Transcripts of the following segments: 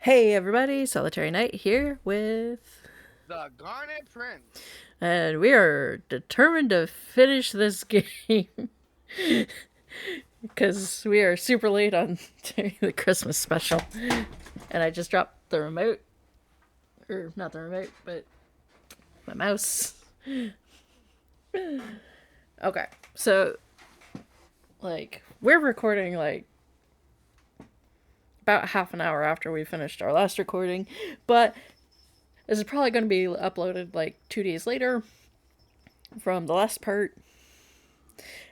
Hey everybody, Solitary Knight here with. The Garnet Prince. And we are determined to finish this game. Because we are super late on doing the Christmas special. And I just dropped the remote. Or, not the remote, but my mouse. Okay, so, we're recording, about half an hour after we finished our last recording. But this is probably going to be uploaded, 2 days later from the last part.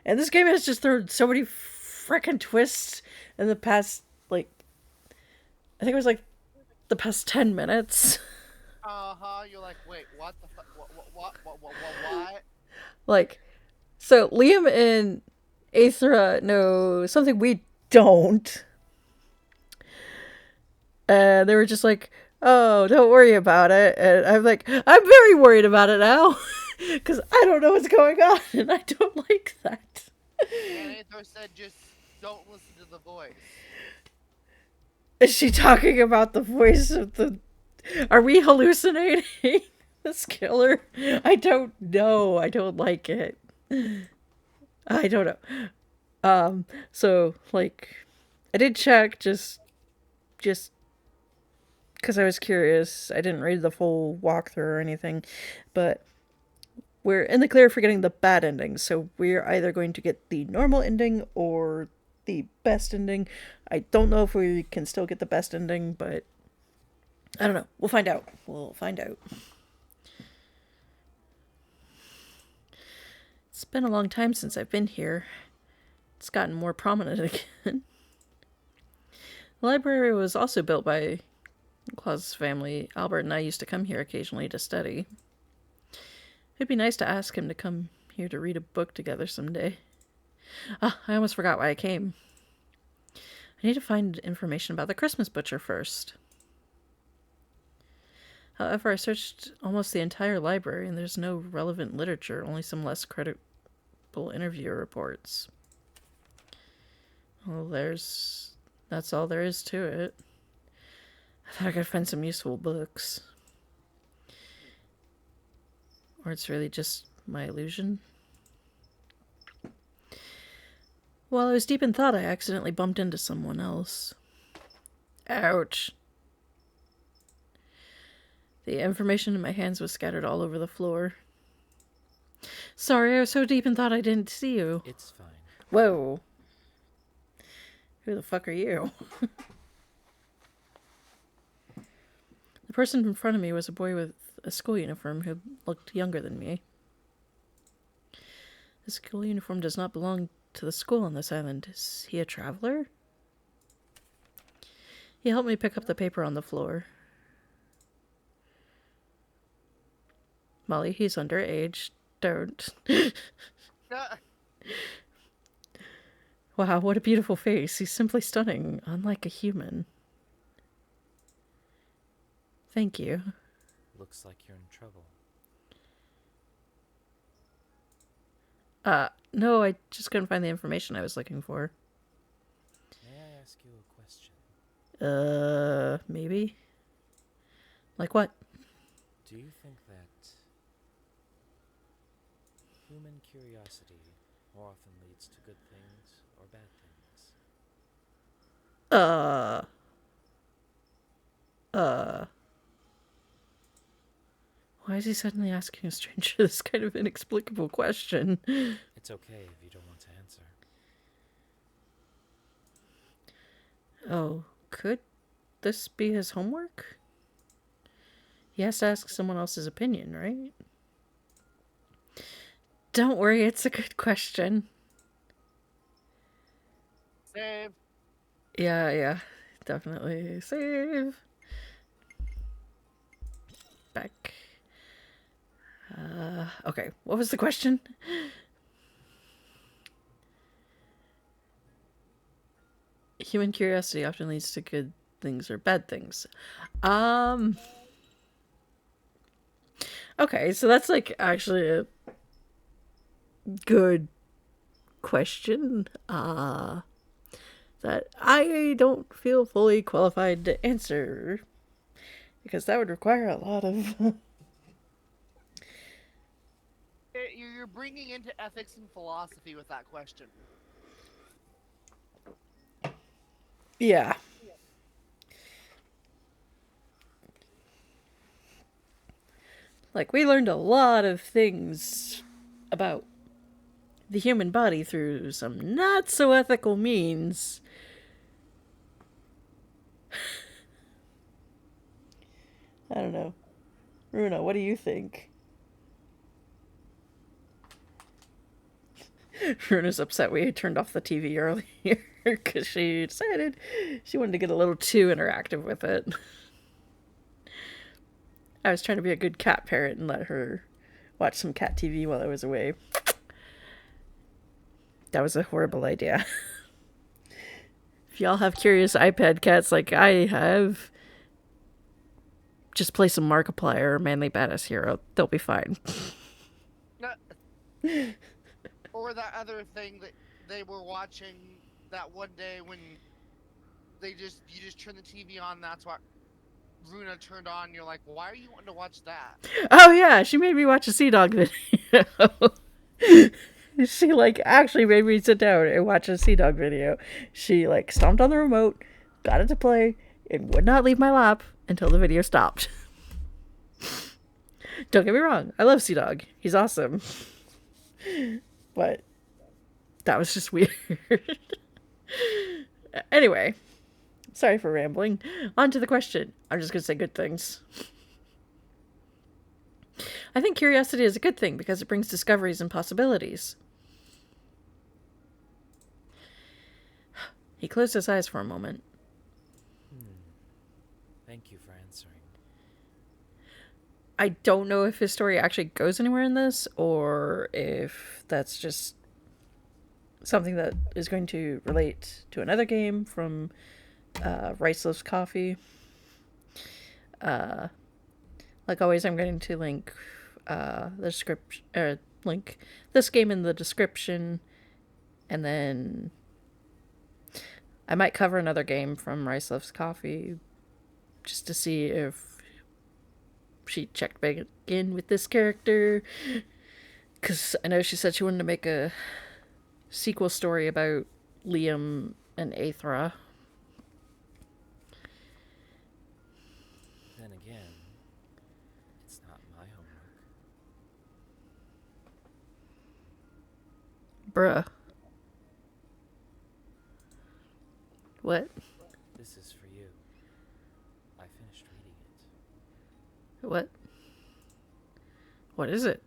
And this game has just thrown so many freaking twists in the past, I think it was the past 10 minutes. You're like, wait, what the fuck? What? like, so Liam and Aethra know something we don't. And they were just like, oh, don't worry about it. And I'm like, I'm very worried about it now. Because I don't know what's going on. And I don't like that. And Aethor said, just don't listen to the voice. Is she talking about the voice of the. Are we hallucinating this killer? I don't know. I don't like it. I don't know. So, I did check just because I was curious. I didn't read the full walkthrough or anything, but we're in the clear for getting the bad ending. So we're either going to get the normal ending or the best ending. I don't know if we can still get the best ending, but I don't know. We'll find out. We'll find out. It's been a long time since I've been here. It's gotten more prominent again. The library was also built by Claus's family. Albert and I used to come here occasionally to study. It'd be nice to ask him to come here to read a book together someday. Ah, I almost forgot why I came. I need to find information about the Christmas butcher first. However, I searched almost the entire library and there's no relevant literature, only some less credible interview reports. Well, that's all there is to it. I thought I could find some useful books. Or it's really just my illusion. While I was deep in thought, I accidentally bumped into someone else. Ouch. The information in my hands was scattered all over the floor. Sorry, I was so deep in thought I didn't see you. It's fine. Whoa. Who the fuck are you? The person in front of me was a boy with a school uniform who looked younger than me. The school uniform does not belong to the school on this island. Is he a traveler? He helped me pick up the paper on the floor. Molly, he's underage. Don't. Wow, what a beautiful face. He's simply stunning, unlike a human. Thank you. Looks like you're in trouble. No, I just couldn't find the information I was looking for. May I ask you a question? Maybe? Like what? Do you think that human curiosity more often leads to good things or bad things? Why is he suddenly asking a stranger this kind of inexplicable question? It's okay if you don't want to answer. Oh, could this be his homework? He has to ask someone else's opinion, right? Don't worry, it's a good question. Save. Yeah, definitely. Save. Back. Okay, what was the question? Human curiosity often leads to good things or bad things. Okay, so that's actually a good question. The that I don't feel fully qualified to answer, because that would require a lot of. You're bringing into ethics and philosophy with that question. Yeah. Like, we learned a lot of things about the human body through some not so ethical means. I don't know. Runa, what do you think? Runa's upset we turned off the TV earlier because she decided she wanted to get a little too interactive with it. I was trying to be a good cat parent and let her watch some cat TV while I was away. That was a horrible idea. If y'all have curious iPad cats like I have, just play some Markiplier or Manly Badass Hero. They'll be fine. Or that other thing that they were watching that one day when you just turn the TV on. That's what Runa turned on. You're like, why are you wanting to watch that? Oh yeah, she made me watch a Sea Dog video. She actually made me sit down and watch a Sea Dog video. She stomped on the remote, got it to play, and would not leave my lap until the video stopped. Don't get me wrong, I love Sea Dog. He's awesome. But that was just weird. Anyway, sorry for rambling. On to the question. I'm just going to say good things. I think curiosity is a good thing because it brings discoveries and possibilities. He closed his eyes for a moment. Thank you for answering. I don't know if his story actually goes anywhere in this, or if that's just something that is going to relate to another game from Rice Loves Coffee. Like always, I'm going to link the description, link this game in the description, and then I might cover another game from Rice Loves Coffee just to see if she checked back in with this character, because I know she said she wanted to make a sequel story about Liam and Aethra. Then again, it's not my homework. Bruh. What? This is for you. I finished reading it. What? What is it?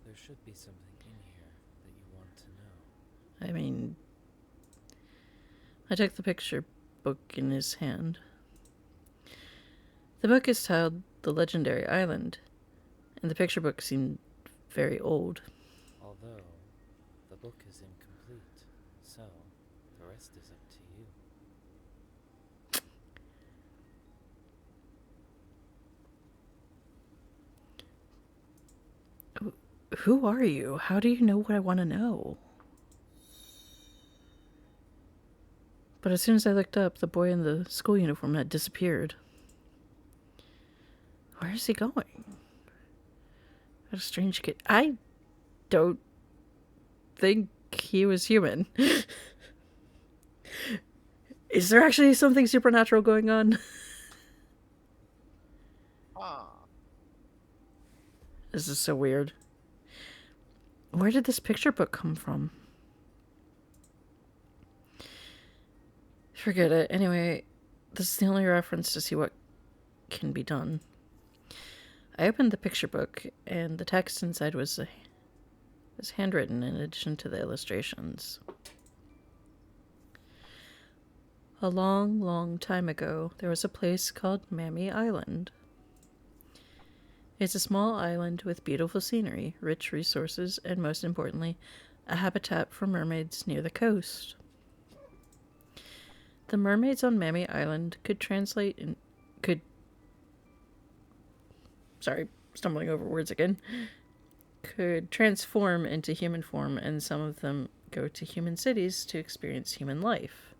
There should be something in here that you want to know. I mean, I took the picture book in his hand. The book is titled The Legendary Island, and the picture book seemed very old. Although, the book is incomplete, so the rest is up to you. Who are you? How do you know what I want to know? But as soon as I looked up, the boy in the school uniform had disappeared. Where is he going? What a strange kid. I don't think he was human. Is there actually something supernatural going on? This is so weird. Where did this picture book come from? Forget it. Anyway, this is the only reference to see what can be done. I opened the picture book, and the text inside was handwritten in addition to the illustrations. A long, long time ago, there was a place called Mammy Island. It's a small island with beautiful scenery, rich resources, and most importantly, a habitat for mermaids near the coast. The mermaids on Mammy Island could stumbling over words again, could transform into human form, and some of them go to human cities to experience human life.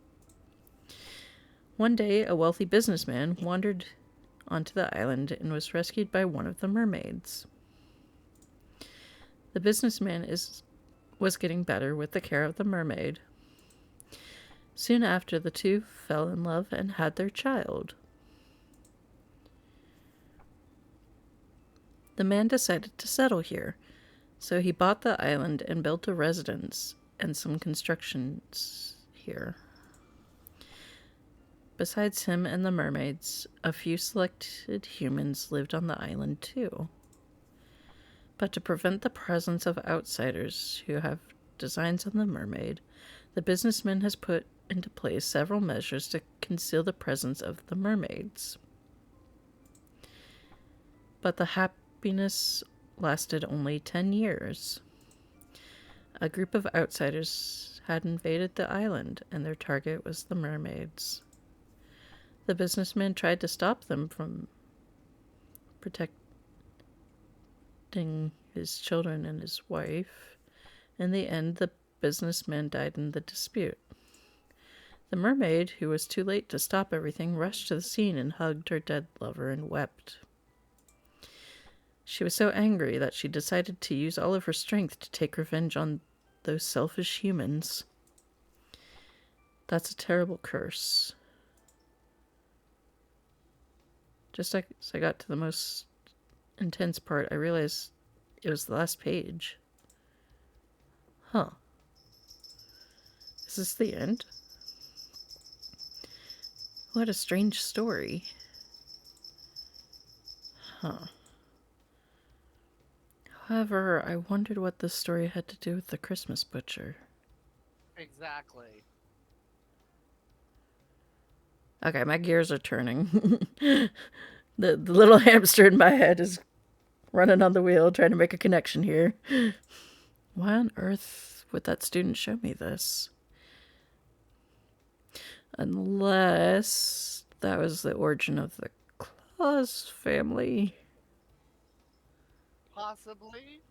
One day, a wealthy businessman wandered onto the island and was rescued by one of the mermaids. The businessman was getting better with the care of the mermaid. Soon after, the two fell in love and had their child. The man decided to settle here, so he bought the island and built a residence and some constructions here. Besides him and the mermaids, a few selected humans lived on the island too. But to prevent the presence of outsiders who have designs on the mermaid, the businessman has put into place several measures to conceal the presence of the mermaids. But the happiness lasted only 10 years. A group of outsiders had invaded the island, and their target was the mermaids. The businessman tried to stop them from protecting his children and his wife. In the end, the businessman died in the dispute. The mermaid, who was too late to stop everything, rushed to the scene and hugged her dead lover and wept. She was so angry that she decided to use all of her strength to take revenge on those selfish humans. That's a terrible curse. Just as I got to the most intense part, I realized it was the last page. Huh. Is this the end? What a strange story. Huh. However, I wondered what this story had to do with the Christmas butcher. Exactly. Okay, my gears are turning. The little hamster in my head is running on the wheel, trying to make a connection here. Why on earth would that student show me this? Unless that was the origin of the Claus family. Possibly.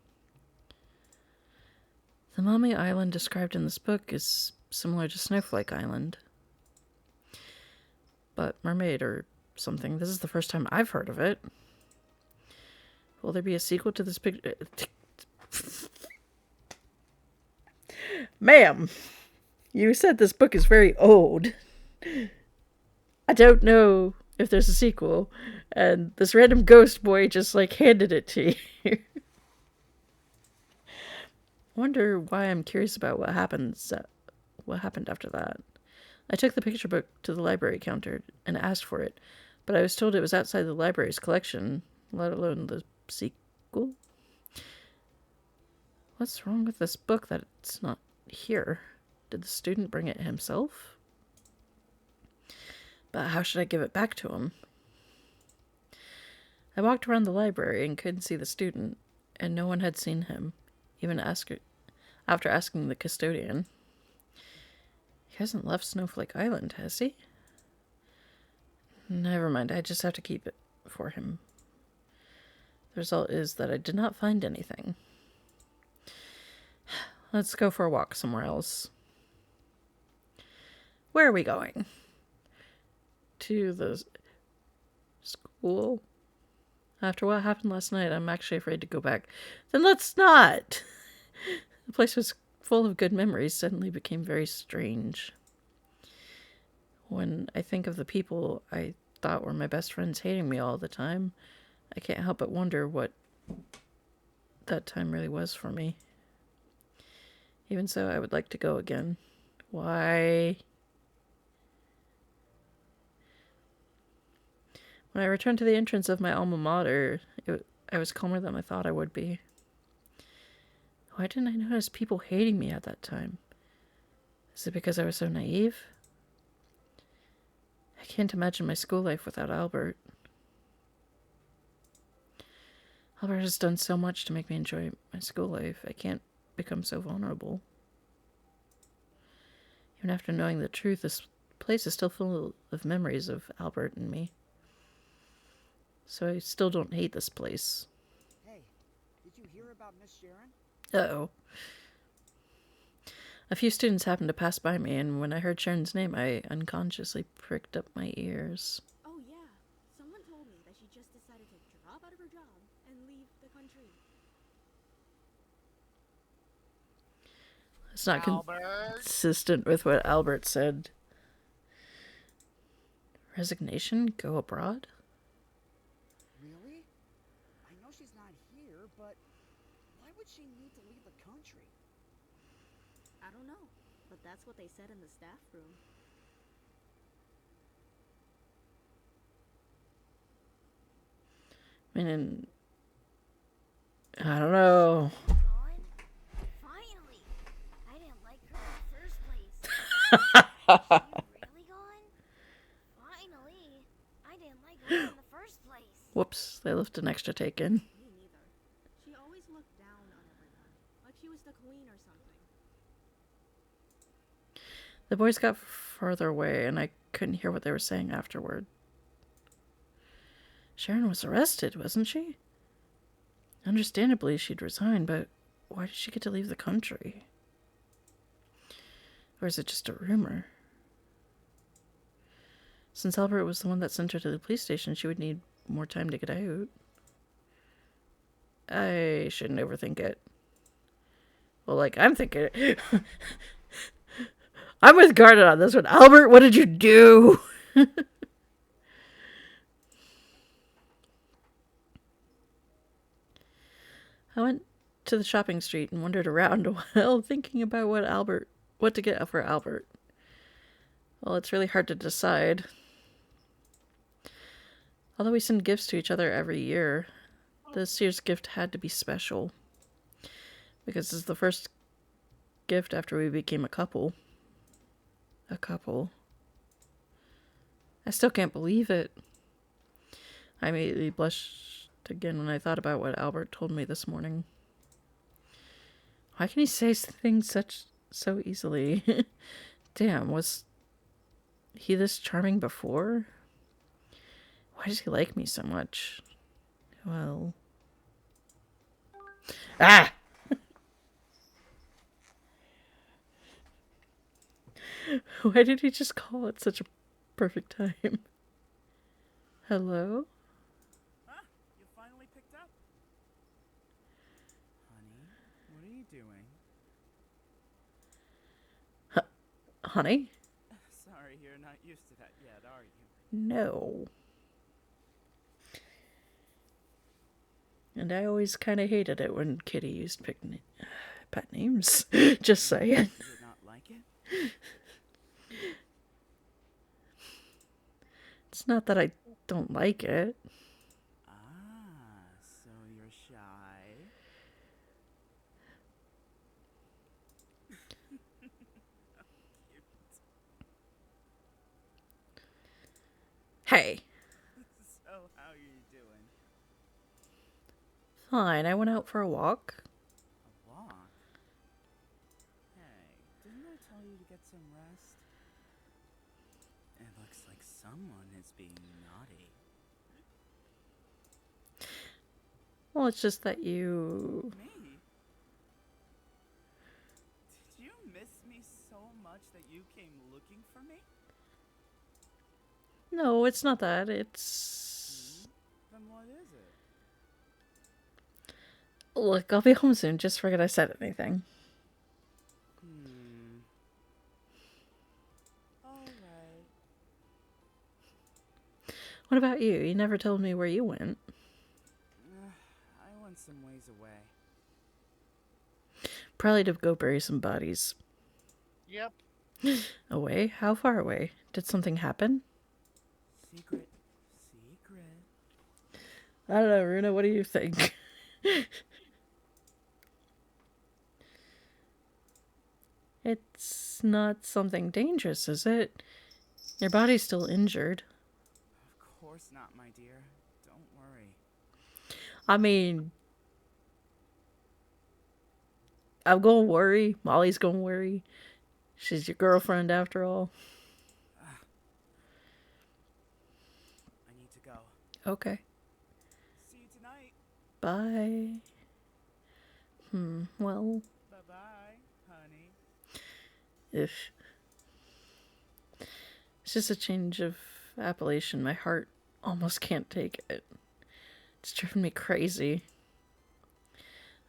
The Mummy Island described in this book is similar to Snowflake Island. But mermaid or something. This is the first time I've heard of it. Will there be a sequel to this picture? Ma'am, you said this book is very old. I don't know if there's a sequel, and this random ghost boy just handed it to you. Wonder why I'm curious about what happened after that. I took the picture book to the library counter and asked for it, but I was told it was outside the library's collection, let alone the sequel. What's wrong with this book that it's not here? Did the student bring it himself? But how should I give it back to him? I walked around the library and couldn't see the student, and no one had seen him, even after asking the custodian. He hasn't left Snowflake Island, has he? Never mind, I just have to keep it for him. The result is that I did not find anything. Let's go for a walk somewhere else. Where are we going? To the school? After what happened last night, I'm actually afraid to go back. Then let's not! The place was full of good memories, suddenly became very strange. When I think of the people I thought were my best friends hating me all the time, I can't help but wonder what that time really was for me. Even so, I would like to go again. Why? When I returned to the entrance of my alma mater, I was calmer than I thought I would be. Why didn't I notice people hating me at that time? Is it because I was so naive? I can't imagine my school life without Albert. Albert has done so much to make me enjoy my school life. I can't become so vulnerable. Even after knowing the truth, this place is still full of memories of Albert and me. So I still don't hate this place. Hey, did you hear about Miss Sharon? Uh-oh. A few students happened to pass by me, and when I heard Sharon's name, I unconsciously pricked up my ears. Oh yeah, someone told me that she just decided to drop out of her job and leave the country. It's not Albert. consistent with what Albert said. Resignation? Go abroad? Really? I know she's not here, but why would she need to leave the country? I don't know, but that's what they said in the staff room. I mean, I don't know. Gone? Finally! I didn't like her in the first place. She really gone? Finally! I didn't like her in the first place. Whoops, they left an extra take in. Me neither. She always looked down on everyone, like she was the queen or something. The boys got farther away, and I couldn't hear what they were saying afterward. Sharon was arrested, wasn't she? Understandably, she'd resigned, but why did she get to leave the country? Or is it just a rumor? Since Albert was the one that sent her to the police station, she would need more time to get out. I shouldn't overthink it. Well, like, I'm thinking it. I'm with Garnet on this one. Albert, what did you do? I went to the shopping street and wandered around a while, thinking about what to get for Albert. Well, it's really hard to decide. Although we send gifts to each other every year, this year's gift had to be special. Because it's the first gift after we became a couple. A couple. I still can't believe it. I immediately blushed again when I thought about what Albert told me this morning. Why can he say things so easily? Damn, was he this charming before? Why does he like me so much? Well... Ah! Why did he just call it such a perfect time? Hello? Huh? You finally picked up? Honey, what are you doing? Honey? Sorry, you're not used to that yet, are you? No. And I always kind of hated it when Kitty used pet names. Just saying. You did not like it? It's not that I don't like it. Ah, so you're shy? Hey. So, how are you doing? Fine, I went out for a walk. A walk? Hey, didn't I tell you to get some rest? It looks like someone is being naughty. Well, it's just that you... Me? Did you miss me so much that you came looking for me? No, it's not that. It's... Then what is it? Look, I'll be home soon. Just forget I said anything. Alright. What about you? You never told me where you went. I went some ways away. Probably to go bury some bodies. Yep. Away? How far away? Did something happen? Secret. I don't know, Runa, what do you think? It's not something dangerous, is it? Your body's still injured. Of course not, my dear. Don't worry. I mean... I'm gonna worry. Molly's gonna worry. She's your girlfriend after all. I need to go. Okay. See you tonight. Bye. Well... Bye-bye, honey. If it's just a change of appellation, my heart almost can't take it. It's driven me crazy.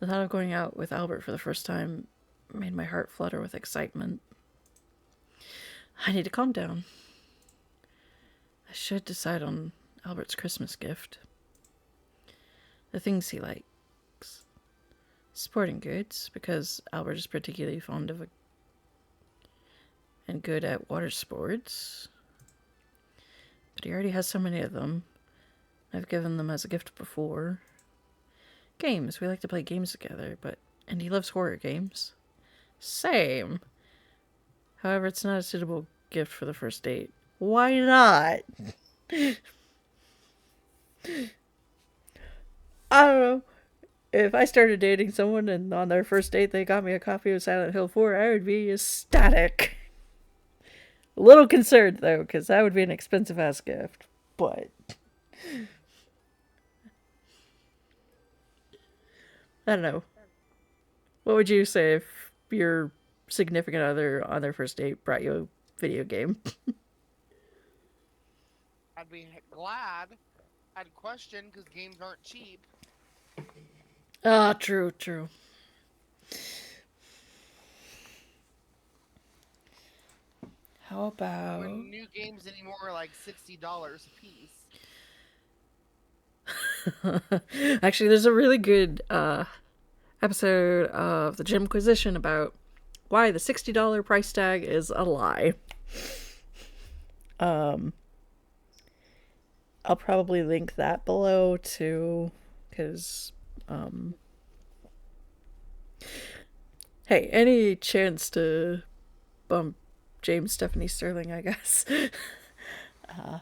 The thought of going out with Albert for the first time made my heart flutter with excitement. I need to calm down. I should decide on Albert's Christmas gift. The things he likes. Sporting goods, because Albert is particularly fond of and good at water sports. But he already has so many of them. I've given them as a gift before. Games. We like to play games together, and he loves horror games. Same. However, it's not a suitable gift for the first date. Why not? I don't know. If I started dating someone and on their first date they got me a copy of Silent Hill 4, I would be ecstatic. A little concerned, though, because that would be an expensive-ass gift. But I don't know. What would you say if your significant other on their first date brought you a video game? I'd be glad. I'd question because games aren't cheap. Ah, true. How about... When new games anymore are like $60 a piece. Actually, there's a really good episode of the Gymquisition about why the $60 price tag is a lie. I'll probably link that below too, because hey, any chance to bump James Stephanie Sterling, I guess. How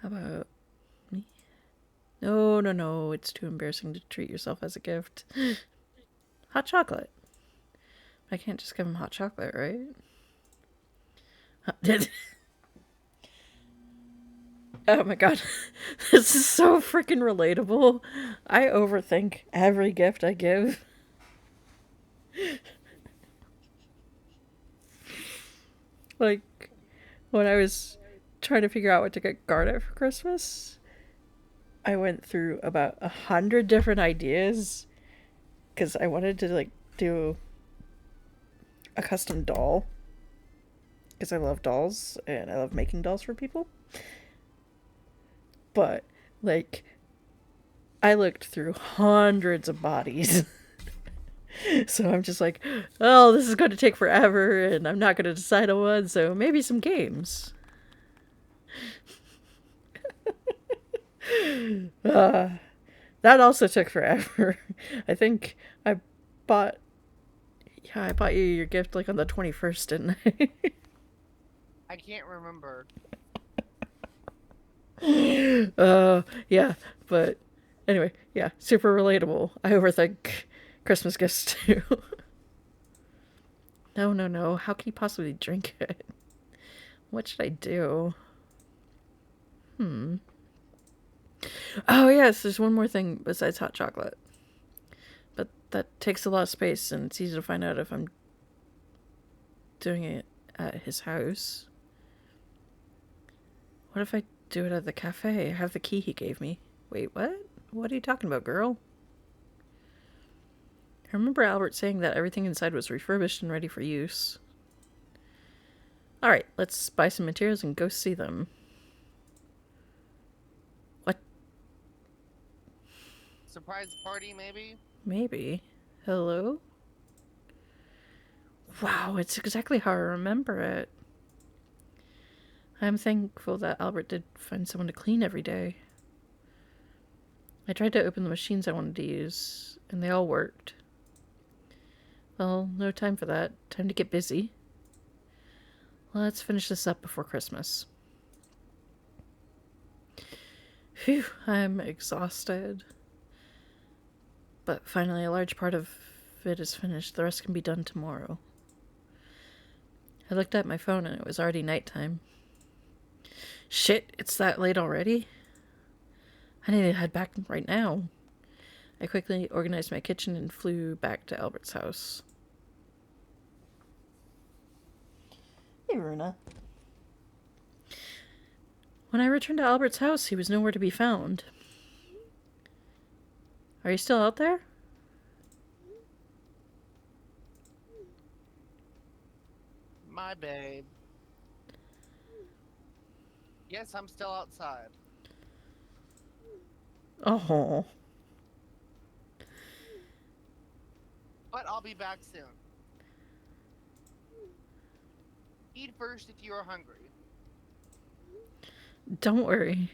about me? No, it's too embarrassing to treat yourself as a gift. Hot chocolate. I can't just give him hot chocolate, right? Oh my god. This is so freaking relatable. I overthink every gift I give. Like, when I was trying to figure out what to get Garnet for Christmas, I went through about 100 different ideas because I wanted to, like, do a custom doll. Because I love dolls, and I love making dolls for people. But, like, I looked through hundreds of bodies. So I'm just like, oh, this is going to take forever, and I'm not going to decide on one, so maybe some games. That also took forever. I think I bought you your gift, like, on the 21st, didn't I? I can't remember. Yeah, but anyway, yeah, super relatable. I overthink Christmas gifts too. No, how can you possibly drink it? What should I do? Oh yes, there's one more thing besides hot chocolate. But that takes a lot of space, and it's easy to find out if I'm doing it at his house. What if I do it at the cafe? I have the key he gave me. Wait, what? What are you talking about, girl? I remember Albert saying that everything inside was refurbished and ready for use. Alright, let's buy some materials and go see them. What? Surprise party, maybe? Maybe. Hello? Wow, it's exactly how I remember it. I'm thankful that Albert did find someone to clean every day. I tried to open the machines I wanted to use, and they all worked. Well, no time for that. Time to get busy. Let's finish this up before Christmas. Phew, I'm exhausted. But finally, a large part of it is finished. The rest can be done tomorrow. I looked at my phone and it was already nighttime. Shit, it's that late already? I need to head back right now. I quickly organized my kitchen and flew back to Albert's house. Hey, Runa. When I returned to Albert's house, he was nowhere to be found. Are you still out there? My babe. Yes, I'm still outside. Oh. But I'll be back soon. Eat first if you are hungry. Don't worry.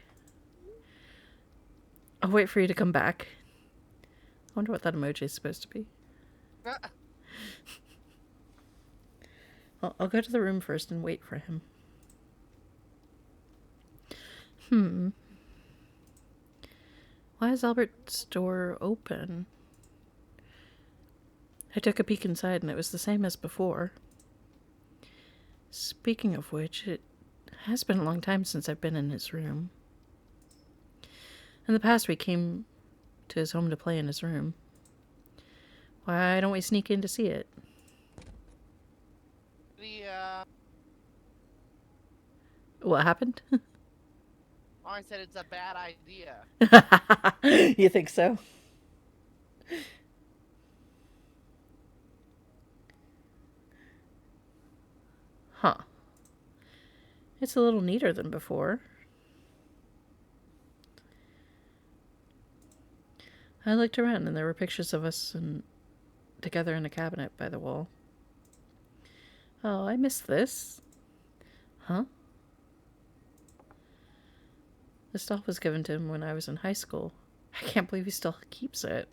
I'll wait for you to come back. I wonder what that emoji is supposed to be. I'll go to the room first and wait for him. Why is Albert's door open? I took a peek inside and it was the same as before. Speaking of which, it has been a long time since I've been in his room. In the past, we came to his home to play in his room. Why don't we sneak in to see it? What happened? I said it's a bad idea. You think so? Huh. It's a little neater than before. I looked around and there were pictures of us together in a cabinet by the wall. Oh, I missed this. Huh? This doll was given to him when I was in high school. I can't believe he still keeps it.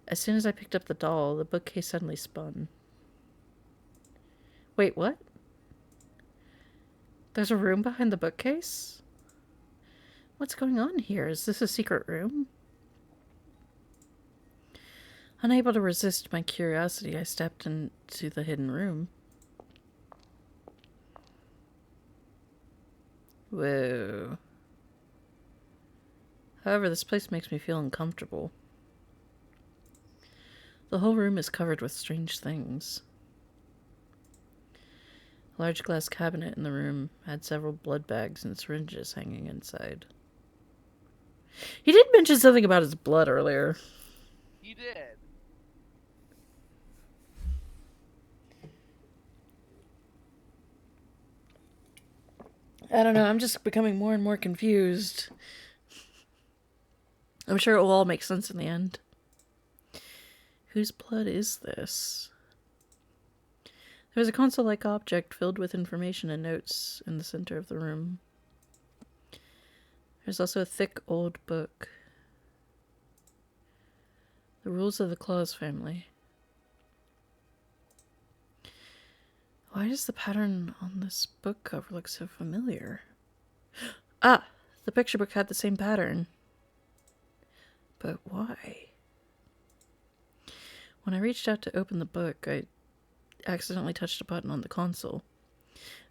As soon as I picked up the doll, the bookcase suddenly spun. Wait, what? There's a room behind the bookcase? What's going on here? Is this a secret room? Unable to resist my curiosity, I stepped into the hidden room. Whoa. However, this place makes me feel uncomfortable. The whole room is covered with strange things. A large glass cabinet in the room had several blood bags and syringes hanging inside. He did mention something about his blood earlier. He did. I don't know, I'm just becoming more and more confused. I'm sure it will all make sense in the end. Whose blood is this? There's a console-like object filled with information and notes in the center of the room. There's also a thick old book. The Rules of the Claus Family. Why does the pattern on this book cover look so familiar? Ah! The picture book had the same pattern. But why? When I reached out to open the book, I accidentally touched a button on the console,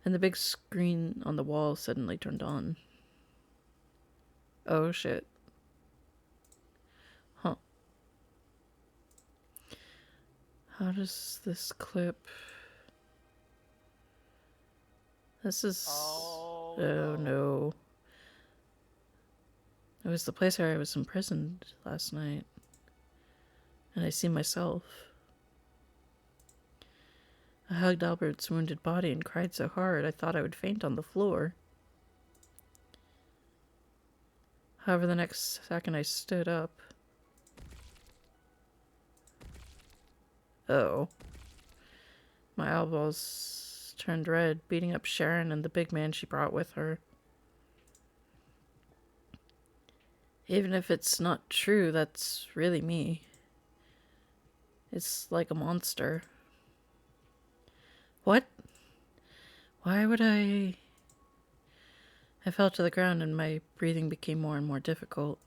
and the big screen on the wall suddenly turned on. Oh shit. Huh. How does this clip... This is... Oh, no. It was the place where I was imprisoned last night. And I see myself. I hugged Albert's wounded body and cried so hard I thought I would faint on the floor. However, the next second I stood up. Oh. My eyeballs turned red, beating up Sharon and the big man she brought with her. Even if it's not true, that's really me. It's like a monster. What? Why would I fell to the ground and my breathing became more and more difficult.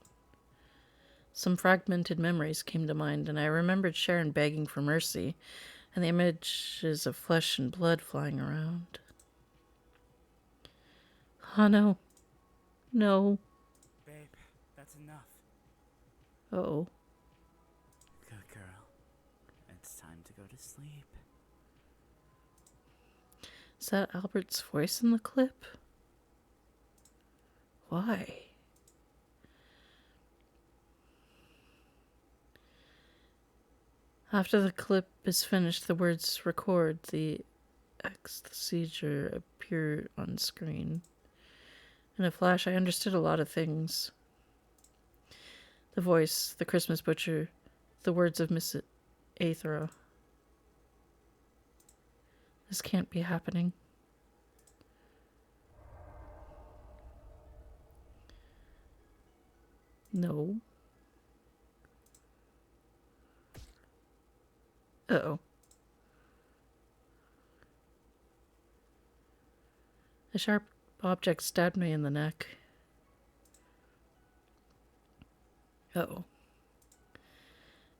Some fragmented memories came to mind, and I remembered Sharon begging for mercy, and the images of flesh and blood flying around. Oh no. No. Babe, that's enough. Oh. Good girl. It's time to go to sleep. Is that Albert's voice in the clip? Why? After the clip is finished, the words record. The seizure appear on screen. In a flash, I understood a lot of things. The voice, the Christmas butcher, the words of Miss Aethra. This can't be happening. No. Uh-oh. A sharp object stabbed me in the neck. Uh-oh.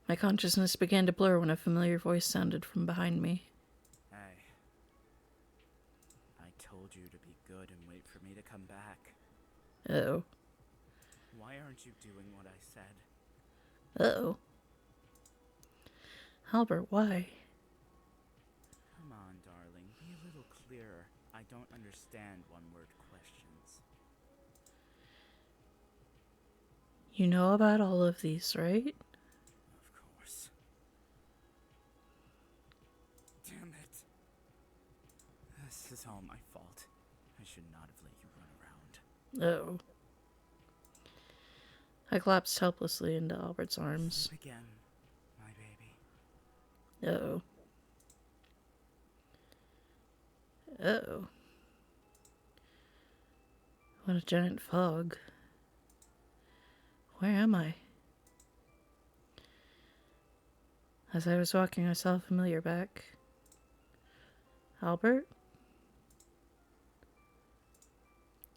My consciousness began to blur when a familiar voice sounded from behind me. Hey. I told you to be good and wait for me to come back. Uh-oh. Why aren't you doing what I said? Uh-oh. Albert, why? Come on, darling. Be a little clearer. I don't understand one-word questions. You know about all of these, right? Of course. Damn it. This is all my fault. I should not have let you run around. Uh-oh. I collapsed helplessly into Albert's arms. Sleep again, my baby. Uh-oh. Uh-oh. What a giant fog. Where am I? As I was walking, I saw a familiar back. Albert?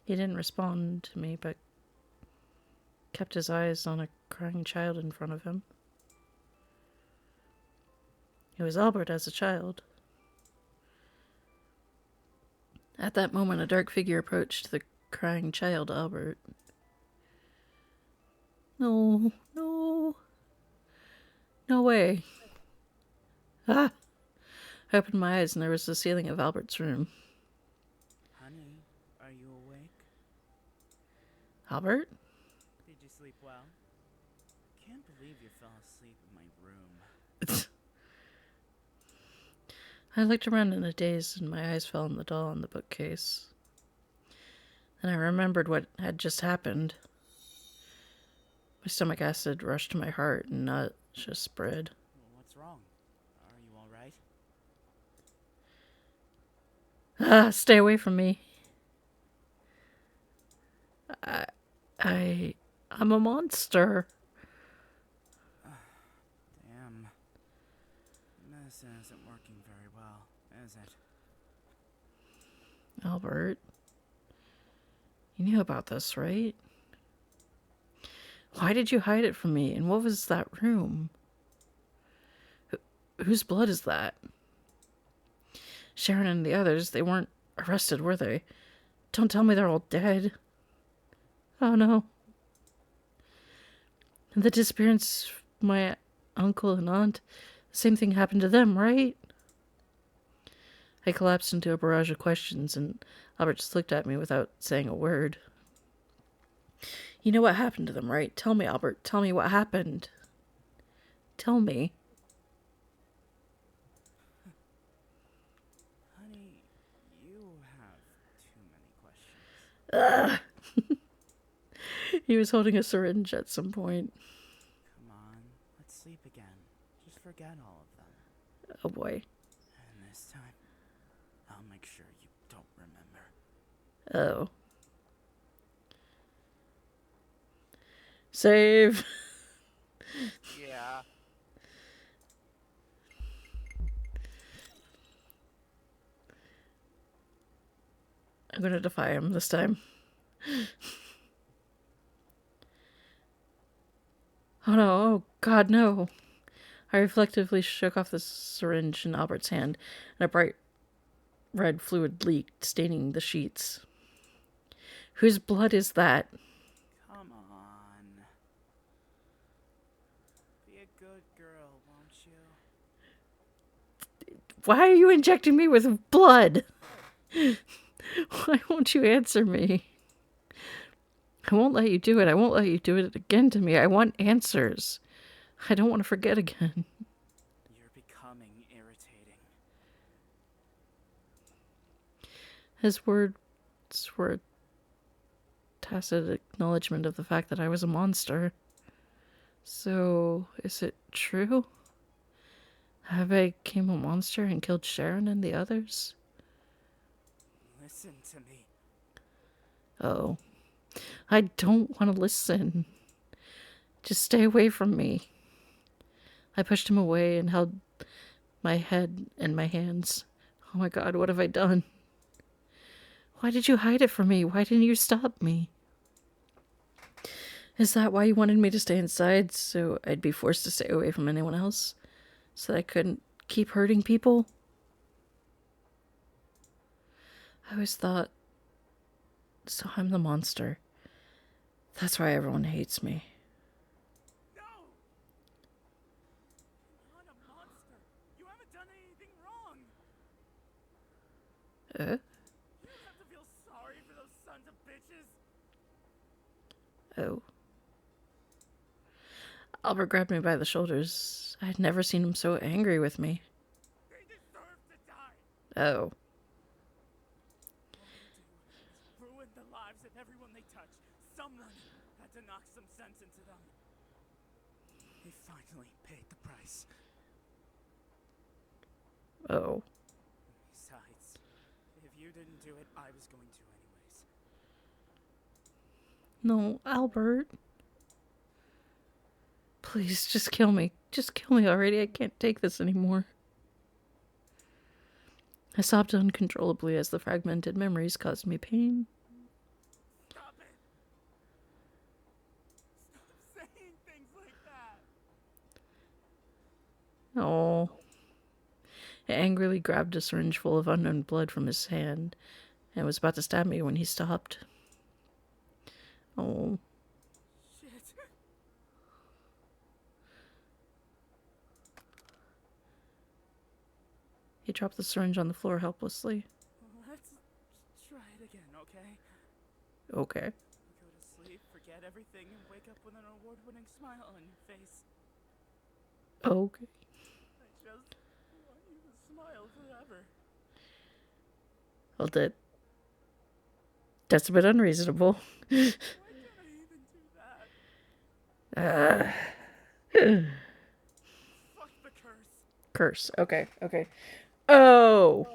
He didn't respond to me, but kept his eyes on a crying child in front of him. It was Albert as a child. At that moment, a dark figure approached the crying child, Albert. No, no. No way. Ah! I opened my eyes and there was the ceiling of Albert's room. Honey, are you awake? Albert? Did you sleep well? Can't believe you fell asleep in my room. I looked around in a daze and my eyes fell on the doll on the bookcase. Then I remembered what had just happened. My stomach acid rushed to my heart and nausea spread. What's wrong? Are you alright? Ah, stay away from me. I'm a monster. Damn. This isn't working very well, is it? Albert, you knew about this, right? Why did you hide it from me? And what was that room? Whose blood is that? Sharon and the others, they weren't arrested, were they? Don't tell me they're all dead. Oh no. And the disappearance of my uncle and aunt, the same thing happened to them, right? I collapsed into a barrage of questions, and Albert just looked at me without saying a word. You know what happened to them, right? Tell me, Albert. Tell me what happened. Tell me. Honey, you have too many questions. He was holding a syringe at some point. Come on, let's sleep again. Just forget all of them. Oh boy. And this time, I'll make sure you don't remember. Oh. Save. Yeah. I'm gonna defy him this time. Oh no, oh god, no. I reflectively shook off the syringe in Albert's hand, and a bright red fluid leaked, staining the sheets. Whose blood is that? Come on. Why are you injecting me with blood? Why won't you answer me? I won't let you do it. I won't let you do it again to me. I want answers. I don't want to forget again. You're becoming irritating. His words were a tacit acknowledgement of the fact that I was a monster. So, is it true? Have I become a monster and killed Sharon and the others? Listen to me. Oh. I don't want to listen. Just stay away from me. I pushed him away and held my head in my hands. Oh my God, what have I done? Why did you hide it from me? Why didn't you stop me? Is that why you wanted me to stay inside, so I'd be forced to stay away from anyone else? So that I couldn't keep hurting people? I always thought, so I'm the monster. That's why everyone hates me. No! You're not a monster. You haven't done anything wrong. You don't have to feel sorry for those sons of bitches. Oh. Albert grabbed me by the shoulders. I had never seen him so angry with me. They deserve to die. Oh. All they do is ruin the lives of everyone they touch. Someone had to knock some sense into them. They finally paid the price. Oh. Besides, if you didn't do it, I was going to anyways. No, Albert. Please, just kill me. Just kill me already. I can't take this anymore. I sobbed uncontrollably as the fragmented memories caused me pain. Stop it! Stop saying things like that! Oh. I angrily grabbed a syringe full of unknown blood from his hand and was about to stab me when he stopped. Oh. Shit. He dropped the syringe on the floor helplessly. Let's try it again, okay? Okay. Go to sleep, forget everything, and wake up with an award-winning smile on your face. Okay. I just want you to smile forever. Well, that's a bit unreasonable. Why can't I even do that? Fuck the curse. Curse. Okay, okay. Oh!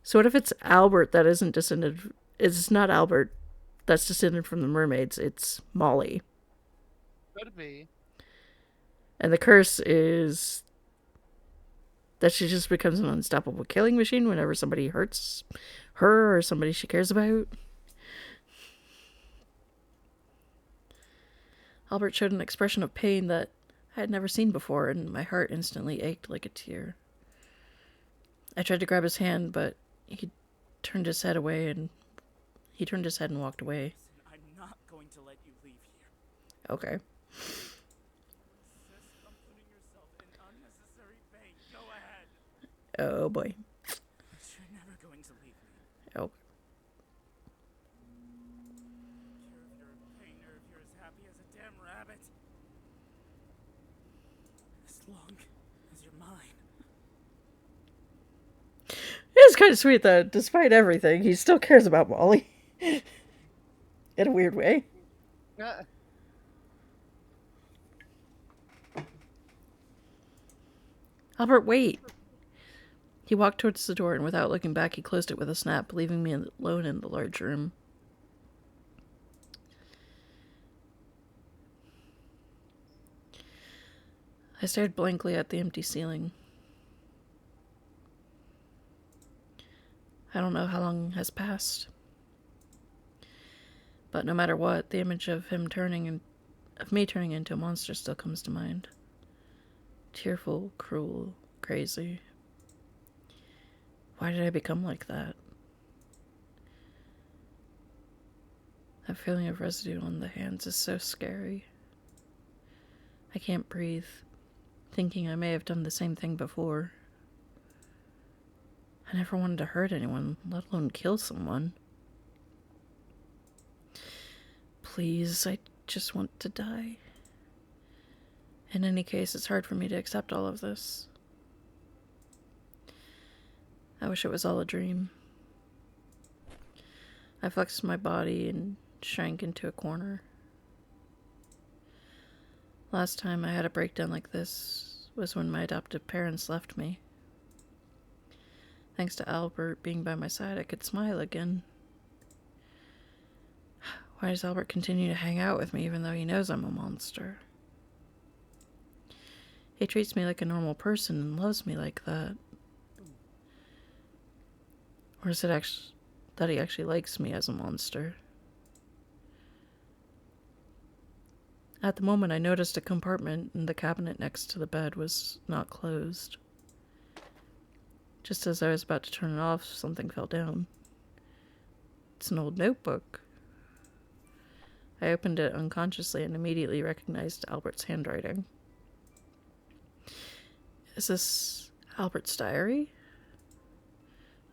So what if it's Albert that isn't descended... It's not Albert that's descended from the mermaids. It's Molly. Could be. And the curse is that she just becomes an unstoppable killing machine whenever somebody hurts her or somebody she cares about. Albert showed an expression of pain that I had never seen before, and my heart instantly ached like a tear. I tried to grab his hand, but he turned his head and walked away. Listen, I'm not going to let you leave here. Okay. Insist on putting yourself in unnecessary pain. Go ahead. Oh boy. But you're never going to leave me. Oh. Care if you're in pain or if you're as happy as a damn rabbit. As long as you're mine. It's kind of sweet that despite everything, he still cares about Molly. In a weird way. Yeah. Albert, wait. He walked towards the door, and without looking back, he closed it with a snap, leaving me alone in the large room. I stared blankly at the empty ceiling. I don't know how long has passed. But no matter what, the image of me turning into a monster still comes to mind. Tearful, cruel, crazy. Why did I become like that? That feeling of residue on the hands is so scary. I can't breathe. thinking I may have done the same thing before. I never wanted to hurt anyone, let alone kill someone. Please, I just want to die. In any case, it's hard for me to accept all of this. I wish it was all a dream. I flexed my body and shrank into a corner. Last time I had a breakdown like this was when my adoptive parents left me. Thanks to Albert being by my side, I could smile again. Why does Albert continue to hang out with me even though he knows I'm a monster? He treats me like a normal person and loves me like that. Or is it actually that he actually likes me as a monster? At the moment, I noticed a compartment in the cabinet next to the bed was not closed. Just as I was about to turn it off, something fell down. It's an old notebook. I opened it unconsciously and immediately recognized Albert's handwriting. Is this Albert's diary?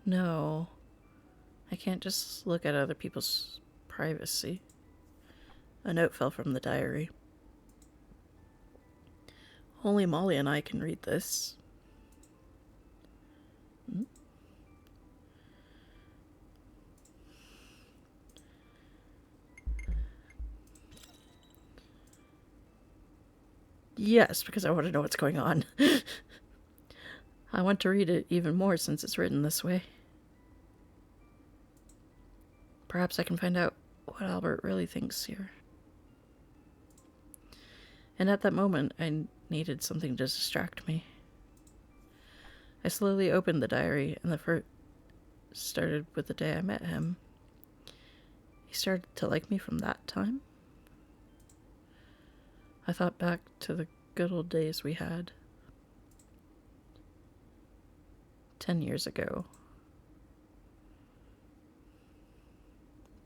No. I can't just look at other people's privacy. A note fell from the diary. Only Molly and I can read this. Yes, because I want to know what's going on. I want to read it even more since it's written this way. Perhaps I can find out what Albert really thinks here. And at that moment, I needed something to distract me. I slowly opened the diary, and the first started with the day I met him. He started to like me from that time. I thought back to the good old days we had 10 years ago.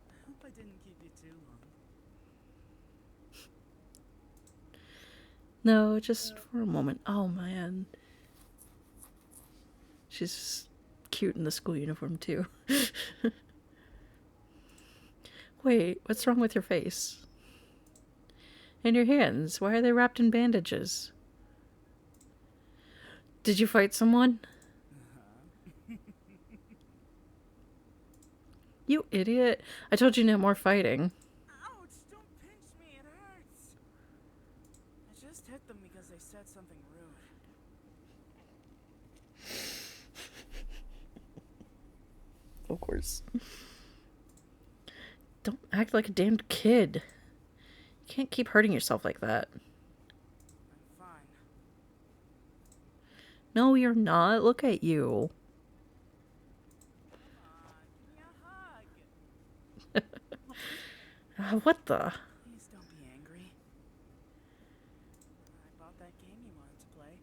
I hope I didn't keep you too long. No, just for a moment. Oh, man. She's cute in the school uniform, too. Wait, what's wrong with your face? And your hands? Why are they wrapped in bandages? Did you fight someone? You idiot. I told you no more fighting. Ouch! Don't pinch me, it hurts! I just hit them because they said something rude. Of course. Don't act like a damned kid. You can't keep hurting yourself like that. I'm fine. No, you're not. Look at you. Give me a hug. What the? Please don't be angry. I bought that game you wanted to play.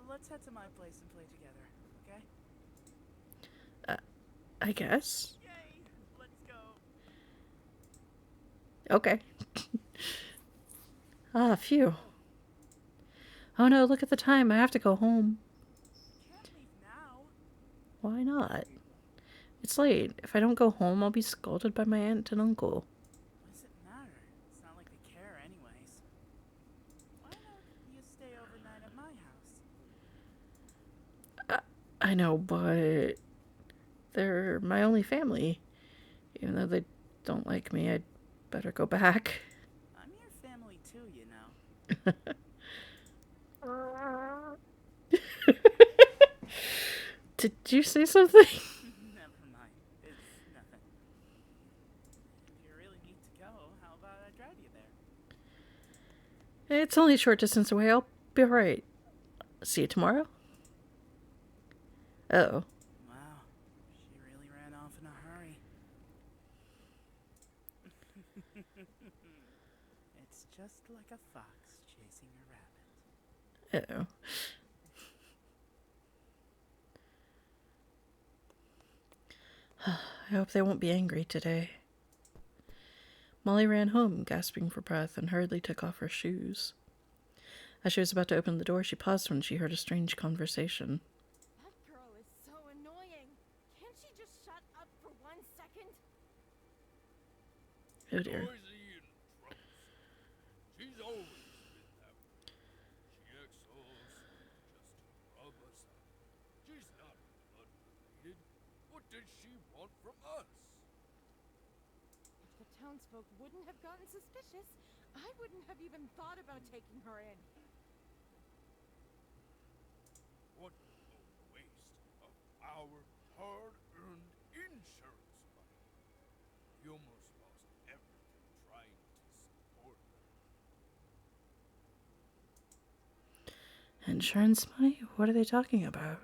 Let's head to my place and play together, okay? I guess. Yay! Let's go. Okay. Phew. Oh no, look at the time. I have to go home. Can't leave now. Why not? It's late. If I don't go home, I'll be scolded by my aunt and uncle. What does it matter? It's not like they care anyways. Why don't you stay overnight at my house? I know, but they're my only family. Even though they don't like me, I'd better go back. I'm your family too, you know. Did you say something? Never mind. It's nothing. If you really need to go, how about I drive you there? It's only a short distance away. I'll be alright. See you tomorrow? Oh. Wow. She really ran off in a hurry. It's just like a fox chasing a rabbit. Uh-oh. I hope they won't be angry today. Molly ran home, gasping for breath, and hurriedly took off her shoes. As she was about to open the door, she paused when she heard a strange conversation. That girl is so annoying. Can't she just shut up for 1 second? Oh dear. Noisy and troublesome. She's always been that way. She acts all sweet just to rub us up. She's not blood related. What does she want from us? If the townsfolk wouldn't have gotten suspicious, I wouldn't have even thought about taking her in. What a waste of our hard-earned insurance money. We almost lost everything trying to support her. Insurance money? What are they talking about?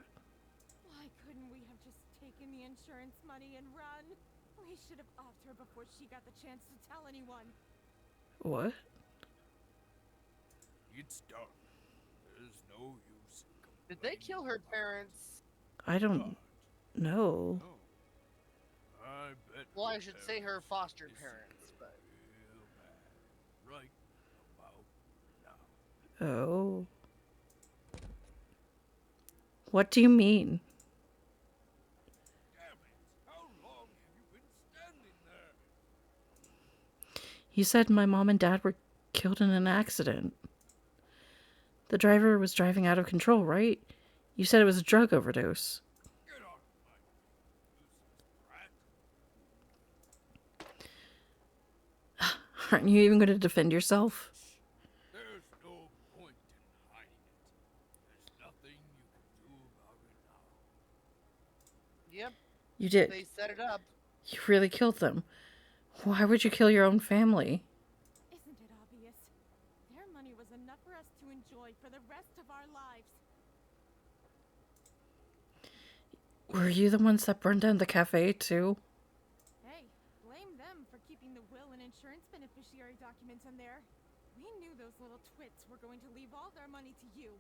Why couldn't we have just taken the insurance money and run? We should have offed her before she got the chance to tell anyone. What? It's dark. There's no use in Did they kill her parents? I don't know. No. I bet Well, I her should say her foster is parents, but real bad right about now. Oh. What do you mean? Damn it! How long have you been standing there? You said my mom and dad were killed in an accident. The driver was driving out of control, right? You said it was a drug overdose. Get out of my way, useless brat. Aren't you even going to defend yourself? There's no point in hiding it. There's nothing you can do about it now. yep, You did. they set it up. You really killed them. Why would you kill your own family? Isn't it obvious? Their money was enough for us to enjoy for the rest of our lives. Were you the ones that burned down the cafe, too? Hey, blame them for keeping the will and insurance beneficiary documents in there. We knew those little twits were going to leave all their money to you.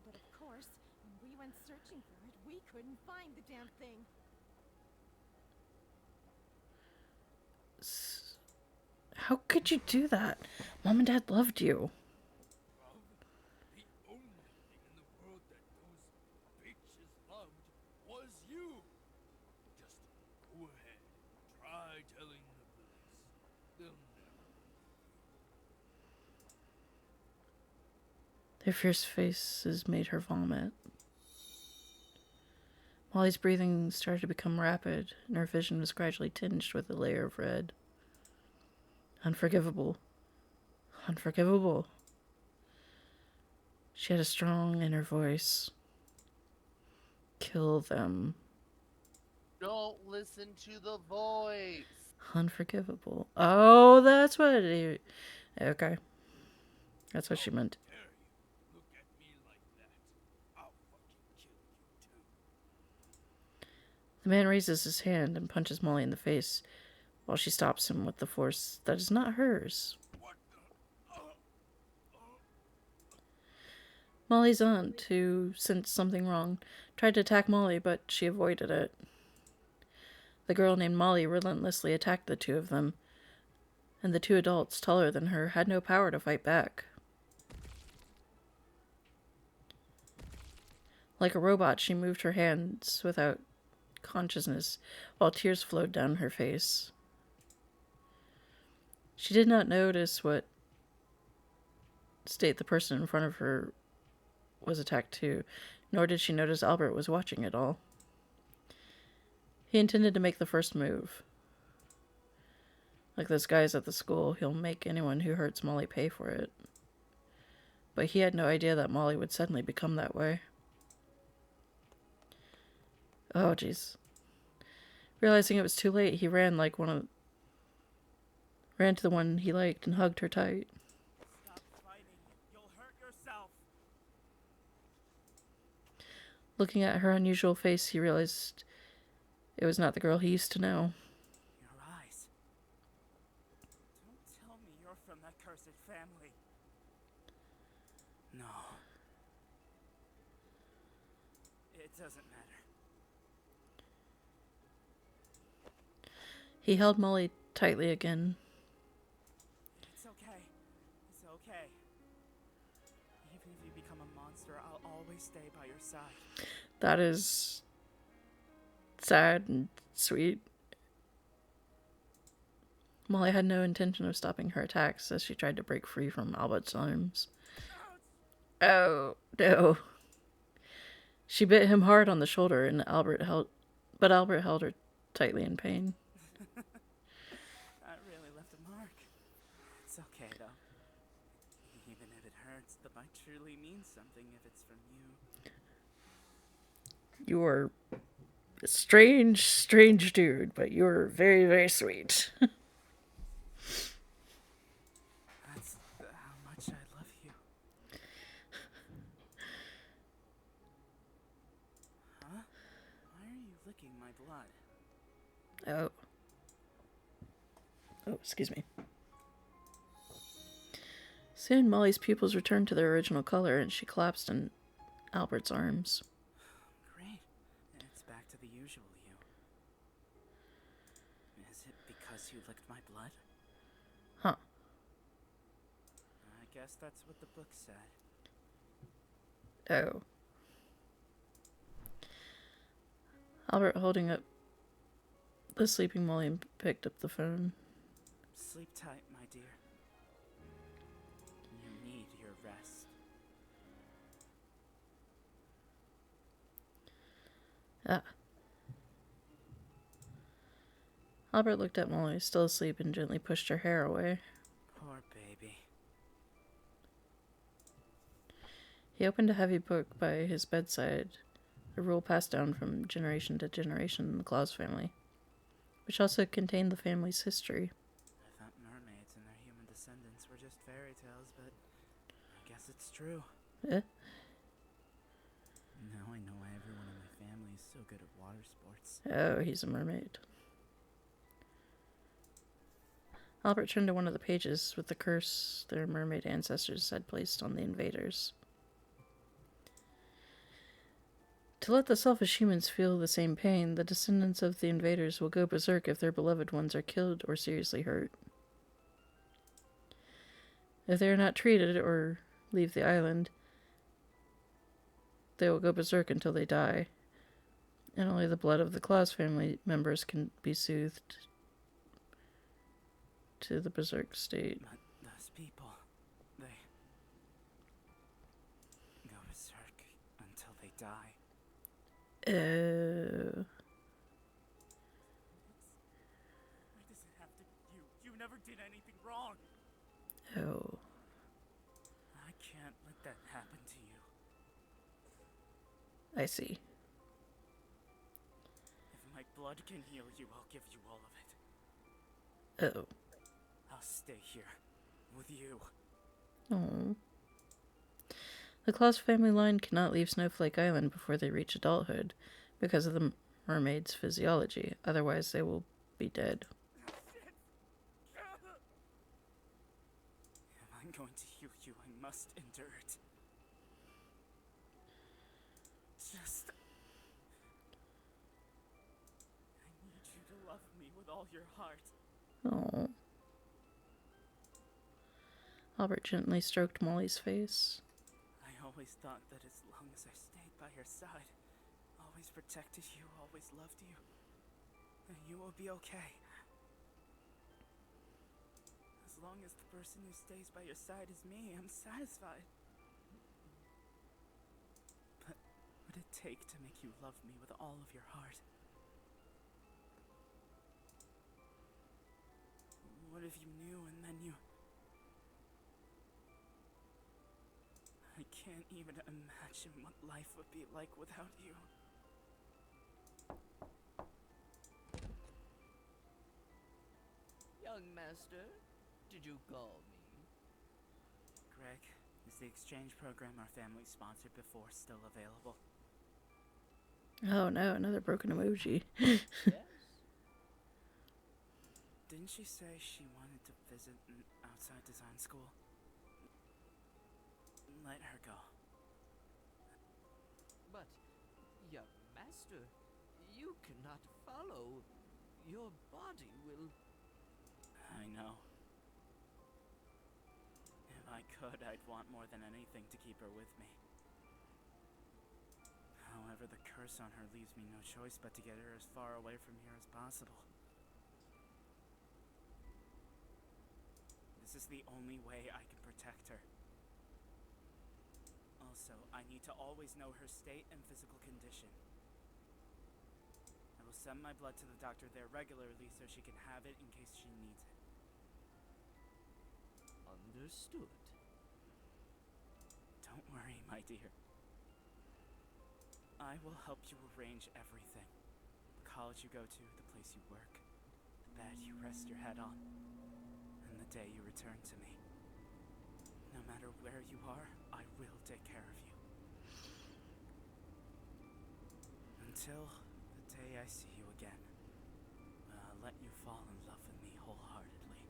But of course, when we went searching for it, we couldn't find the damn thing. How could you do that? Mom and Dad loved you. Love? The only thing in the world that those bitches loved was you. Just go ahead. Try telling the police. They'll never believe you. Their fierce faces made her vomit. Molly's breathing started to become rapid, and her vision was gradually tinged with a layer of red. Unforgivable. Unforgivable. She had a strong inner voice. Kill them. Don't listen to the voice. Unforgivable. Oh, that's what it... Okay. That's what she meant. Dare you look at me like that? I'll fucking kill you too. The man raises his hand and punches Molly in the face, while she stops him with the force that is not hers. What the? Molly's aunt, who sensed something wrong, tried to attack Molly, but she avoided it. The girl named Molly relentlessly attacked the two of them, and the two adults, taller than her, had no power to fight back. Like a robot, she moved her hands without consciousness, while tears flowed down her face. She did not notice what state the person in front of her was attacked to, nor did she notice Albert was watching it all. He intended to make the first move. Like those guys at the school, he'll make anyone who hurts Molly pay for it. But he had no idea that Molly would suddenly become that way. Oh, jeez. Realizing it was too late, he ran to the one he liked and hugged her tight. Stop fighting. You'll hurt yourself. Looking at her unusual face, he realized it was not the girl he used to know. Your eyes. Don't tell me you're from that cursed family. No. It doesn't matter. He held Molly tightly again. It's okay. It's okay. side. That is sad and sweet. Molly had no intention of stopping her attacks as she tried to break free from Albert's arms. Oh, no. She bit him hard on the shoulder, and Albert held her tightly in pain. That really left a mark. It's okay, though. Even if it hurts, the bite truly means something if it's from you. You are a strange, strange dude, but you're very, very sweet. That's how much I love you. Huh? Why are you licking my blood? Oh, excuse me. Soon, Molly's pupils returned to their original color, and she collapsed in Albert's arms. Great. It's back to the usual you. Is it because you licked my blood? Huh. I guess that's what the book said. Oh. Albert, holding up the sleeping Molly, picked up the phone. Sleep tight, my dear. You need your rest. Ah. Albert looked at Molly, still asleep, and gently pushed her hair away. Poor baby. He opened a heavy book by his bedside, a rule passed down from generation to generation in the Claus family, which also contained the family's history. I thought mermaids and their human descendants were just fairy tales, but I guess it's true. Eh? Now I know why everyone in my family is so good at water sports. Oh, he's a mermaid. Albert turned to one of the pages with the curse their mermaid ancestors had placed on the invaders. To let the selfish humans feel the same pain, the descendants of the invaders will go berserk if their beloved ones are killed or seriously hurt. If they are not treated or leave the island, they will go berserk until they die, and only the blood of the Claus family members can be soothed to the berserk state. But those people, they go berserk until they die. Oh. Why does it have to be you? You never did anything wrong. Oh. I can't let that happen to you. I see. If my blood can heal you, I'll give you all of it. Oh. I'll stay here with you. Oh. The Claus family line cannot leave Snowflake Island before they reach adulthood because of the mermaid's physiology. Otherwise, they will be dead. If I'm going to heal you, I must endure it. Just... I need you to love me with all your heart. Oh. Albert gently stroked Molly's face. I always thought that as long as I stayed by your side, always protected you, always loved you, then you will be okay. As long as the person who stays by your side is me, I'm satisfied. But what would it take to make you love me with all of your heart? What if you knew and then you... I can't even imagine what life would be like without you. Young master, did you call me? Greg, is the exchange program our family sponsored before still available? Oh no, another broken emoji. Yes? Didn't she say she wanted to visit an outside design school? Let her go. But, young master, you cannot follow. Your body will... I know. If I could, I'd want more than anything to keep her with me. However, the curse on her leaves me no choice but to get her as far away from here as possible. This is the only way I can protect her. Also, I need to always know her state and physical condition. I will send my blood to the doctor there regularly so she can have it in case she needs it. Understood. Don't worry, my dear. I will help you arrange everything. The college you go to, the place you work, the bed you rest your head on, and the day you return to me. No matter where you are, I will take care of you. Until the day I see you again, when I'll let you fall in love with me wholeheartedly.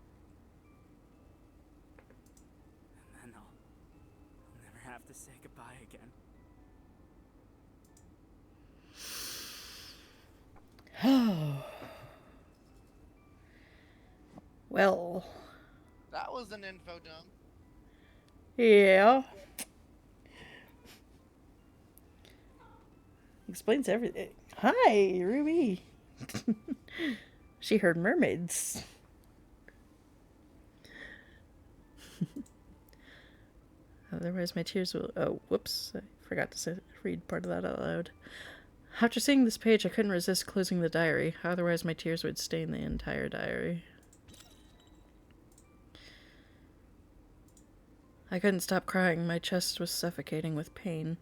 And then I'll never have to say goodbye again. Well, That was an info dump. yeah. Explains everything. Hi, Ruby. She heard mermaids. Otherwise, my tears will. Oh, whoops! I forgot to read part of that out loud. After seeing this page, I couldn't resist closing the diary. Otherwise, my tears would stain the entire diary. I couldn't stop crying. My chest was suffocating with pain.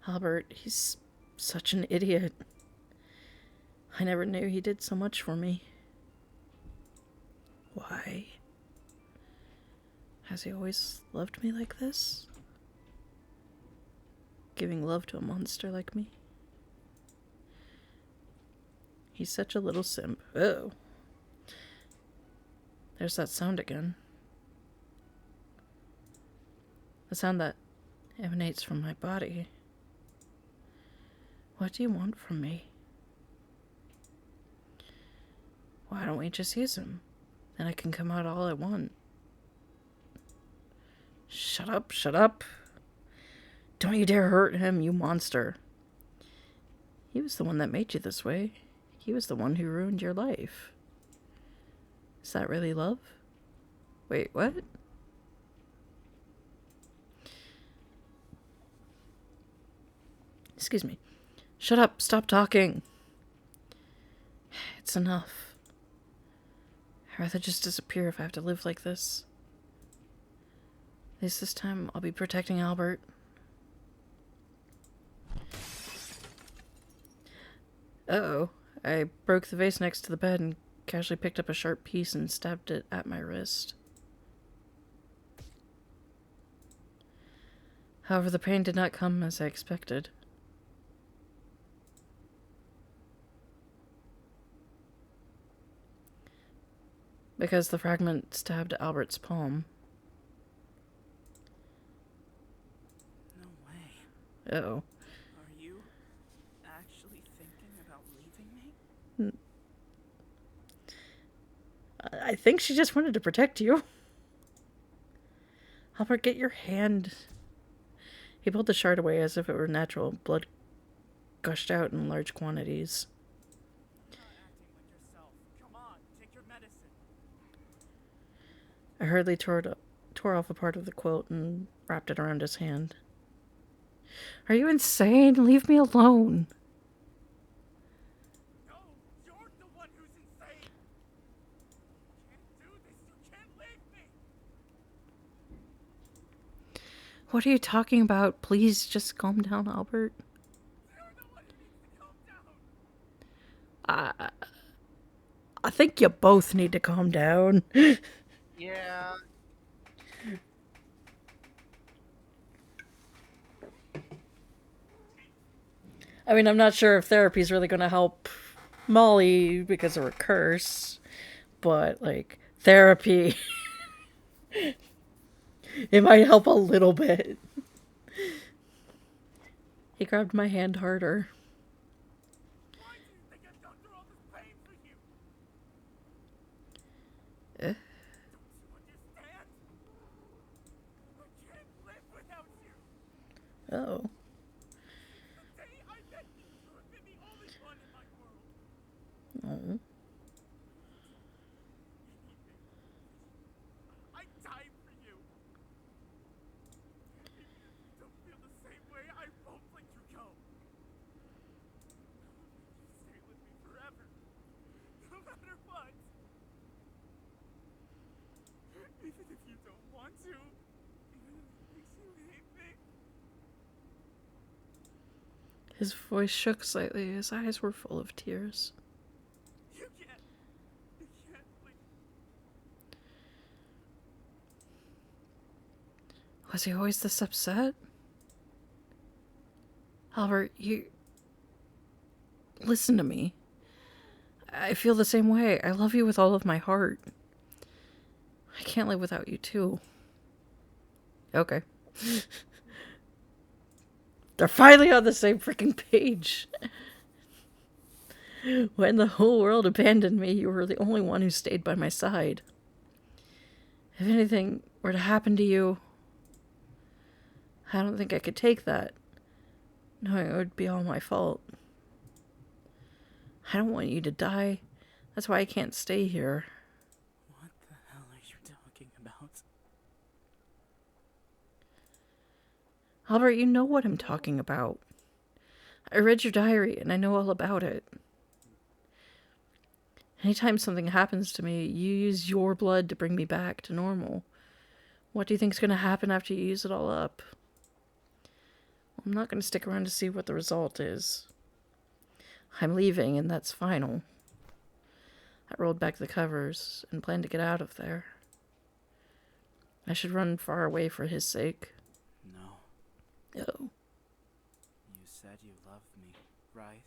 Albert, he's such an idiot. I never knew he did so much for me. Why? Has he always loved me like this? Giving love to a monster like me? He's such a little simp. Oh. There's that sound again. The sound that emanates from my body. What do you want from me? Why don't we just use him? Then I can come out all I want. Shut up, shut up. Don't you dare hurt him, you monster. He was the one that made you this way. He was the one who ruined your life. Is that really love? Wait, what? Excuse me. Shut up, stop talking. It's enough. I'd rather just disappear if I have to live like this. At least this time I'll be protecting Albert. Uh-oh. I broke the vase next to the bed and casually picked up a sharp piece and stabbed it at my wrist. However, the pain did not come as I expected. Because the fragment stabbed Albert's palm. No way. Uh-oh. Are you actually thinking about leaving me? I think she just wanted to protect you. Albert, get your hand. He pulled the shard away as if it were natural. Blood gushed out in large quantities. You're not acting like yourself. Come on, take your medicine. I hurriedly tore off a part of the quilt and wrapped it around his hand. Are you insane? Leave me alone. No, you're the one who's insane. You can't do this. You can't leave me. What are you talking about? Please just calm down, Albert. You're the one who needs to calm down. I think you both need to calm down. Yeah. I mean, I'm not sure if therapy's really going to help Molly because of her curse, but, like, therapy, it might help a little bit. He grabbed my hand harder. Why do you think I've gone through all this pain for you? Eh? Don't you understand? I can't live without you. Oh. don't want to. Even if it makes you hate me. His voice shook slightly. His eyes were full of tears. You can't. Like... Was he always this upset? Albert, you... Listen to me. I feel the same way. I love you with all of my heart. I can't live without you, too. Okay. They're finally on the same freaking page. When the whole world abandoned me, you were the only one who stayed by my side. If anything were to happen to you, I don't think I could take that, knowing it would be all my fault. I don't want you to die. That's why I can't stay here. What the hell are you talking about? Albert, you know what I'm talking about. I read your diary, and I know all about it. Anytime something happens to me, you use your blood to bring me back to normal. What do you think's going to happen after you use it all up? I'm not going to stick around to see what the result is. I'm leaving, and that's final. I rolled back the covers and planned to get out of there. I should run far away for his sake. No. Oh. You said you loved me, right?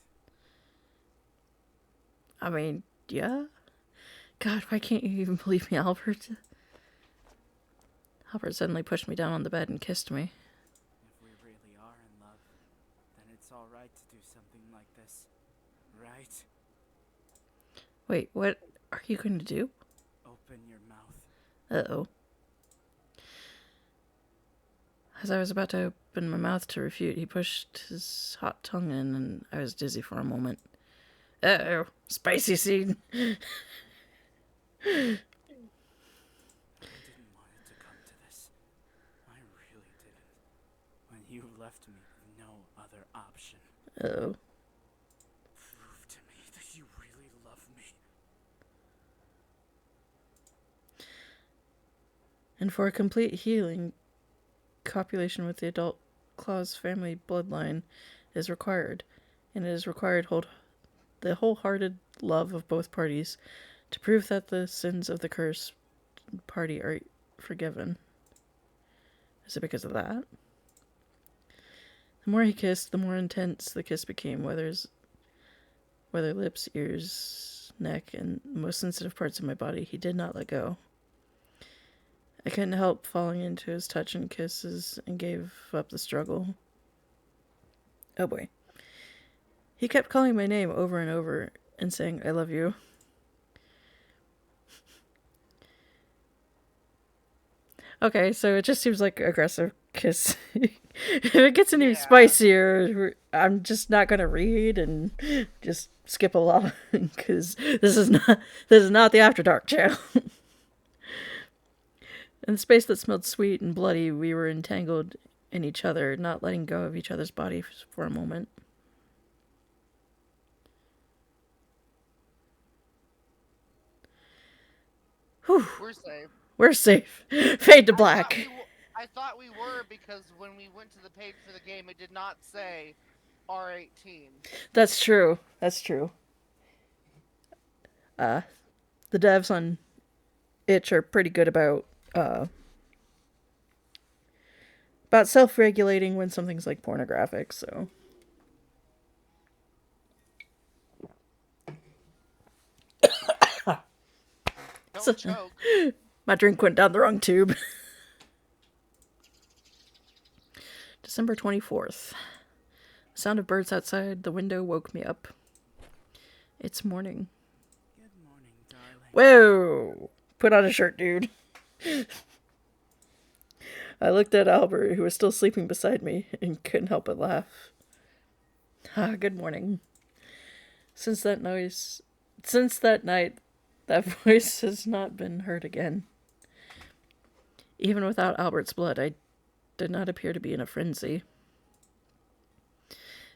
I mean, yeah? God, why can't you even believe me, Albert? Albert suddenly pushed me down on the bed and kissed me. If we really are in love, then it's alright to do something like this, right? Wait, what are you going to do? Open your mouth. Uh-oh. As I was about to open my mouth to refute, he pushed his hot tongue in, and I was dizzy for a moment. Uh-oh. Spicy scene. I didn't want it to come to this. I really didn't. When you left me with no other option. Uh-oh. Prove to me that you really love me. And for a complete healing, copulation with the adult Claus family bloodline is required, and it is required the wholehearted love of both parties to prove that the sins of the cursed party are forgiven. Is it because of that? The more he kissed, the more intense the kiss became, whether lips, ears, neck, and the most sensitive parts of my body. He did not let go. I couldn't help falling into his touch and kisses and gave up the struggle. Oh boy. He kept calling my name over and over and saying, I love you. Okay, so it just seems like aggressive kiss. If it gets any spicier, I'm just not going to read and just skip along because this is not the After Dark channel. In the space that smelled sweet and bloody, we were entangled in each other, not letting go of each other's body for a moment. Whew. We're safe. We're safe. Fade to black. I thought we were because when we went to the page for the game, it did not say R18. That's true. That's true. The devs on itch are pretty good about self-regulating when something's like pornographic, so. Don't choke. My drink went down the wrong tube. December 24th. The sound of birds outside the window woke me up. It's morning. Good morning, darling. Whoa! Put on a shirt, dude. I looked at Albert, who was still sleeping beside me, and couldn't help but laugh. Ah, good morning. Since that night, that voice has not been heard again. Even without Albert's blood, I did not appear to be in a frenzy.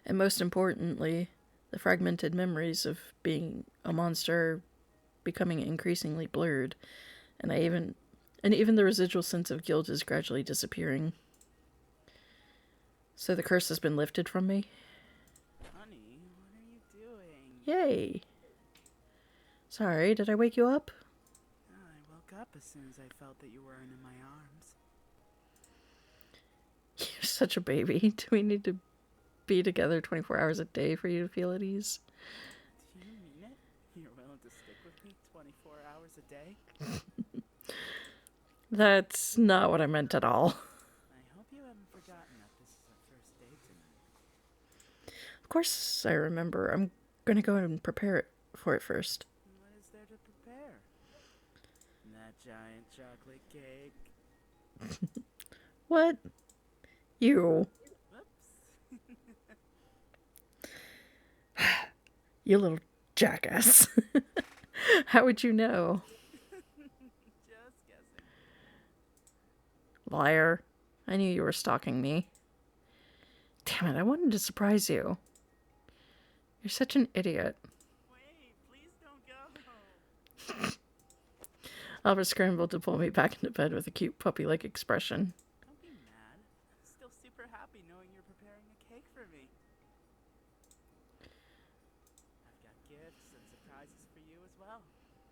And most importantly, the fragmented memories of being a monster becoming increasingly blurred, and I even And even the residual sense of guilt is gradually disappearing. So the curse has been lifted from me. Honey, what are you doing? Yay. Sorry, did I wake you up? I woke up as soon as I felt that you weren't in my arms. You're such a baby. Do we need to be together 24 hours a day for you to feel at ease? Do you mean it? You're willing to stick with me 24 hours a day? That's not what I meant at all. I hope you haven't forgotten that this is our first date tonight. Of course I remember. I'm gonna go and prepare for it first. What is there to prepare? That giant chocolate cake. What? You. Whoops. You little jackass. How would you know? Just guessing. Liar. I knew you were stalking me. Damn it, I wanted to surprise you. You're such an idiot. Wait, please don't go. Albert scrambled to pull me back into bed with a cute puppy-like expression. Don't be mad. I'm still super happy knowing you're preparing a cake for me. I've got gifts and surprises for you as well.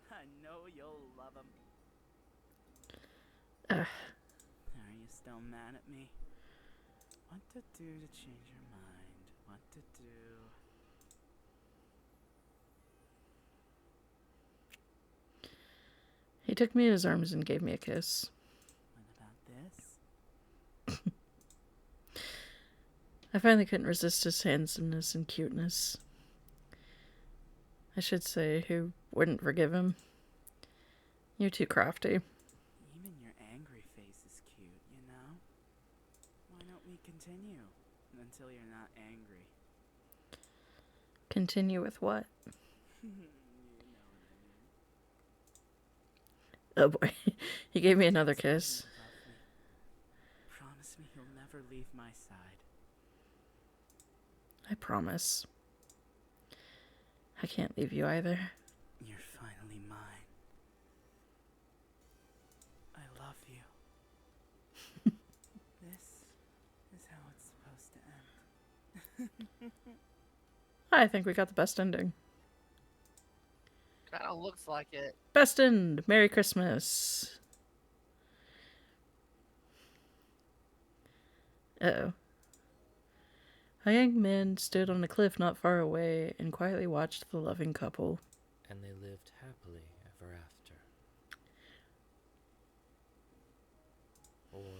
I know you'll love them. Are you still mad at me? What to do to change your mind? What to do? He took me in his arms and gave me a kiss. What about this? I finally couldn't resist his handsomeness and cuteness. I should say, who wouldn't forgive him? You're too crafty. Even your angry face is cute, you know? Why don't we continue until you're not angry? Continue with what? You know what I mean. Oh boy. He gave me another kiss. You love me. Promise me you'll never leave my side. I promise. I can't leave you either. You're finally mine. I love you. This is how it's supposed to end. I think we got the best ending. Kind of looks like it. Best end! Merry Christmas! Uh-oh. A young man stood on a cliff not far away and quietly watched the loving couple. And they lived happily ever after. Or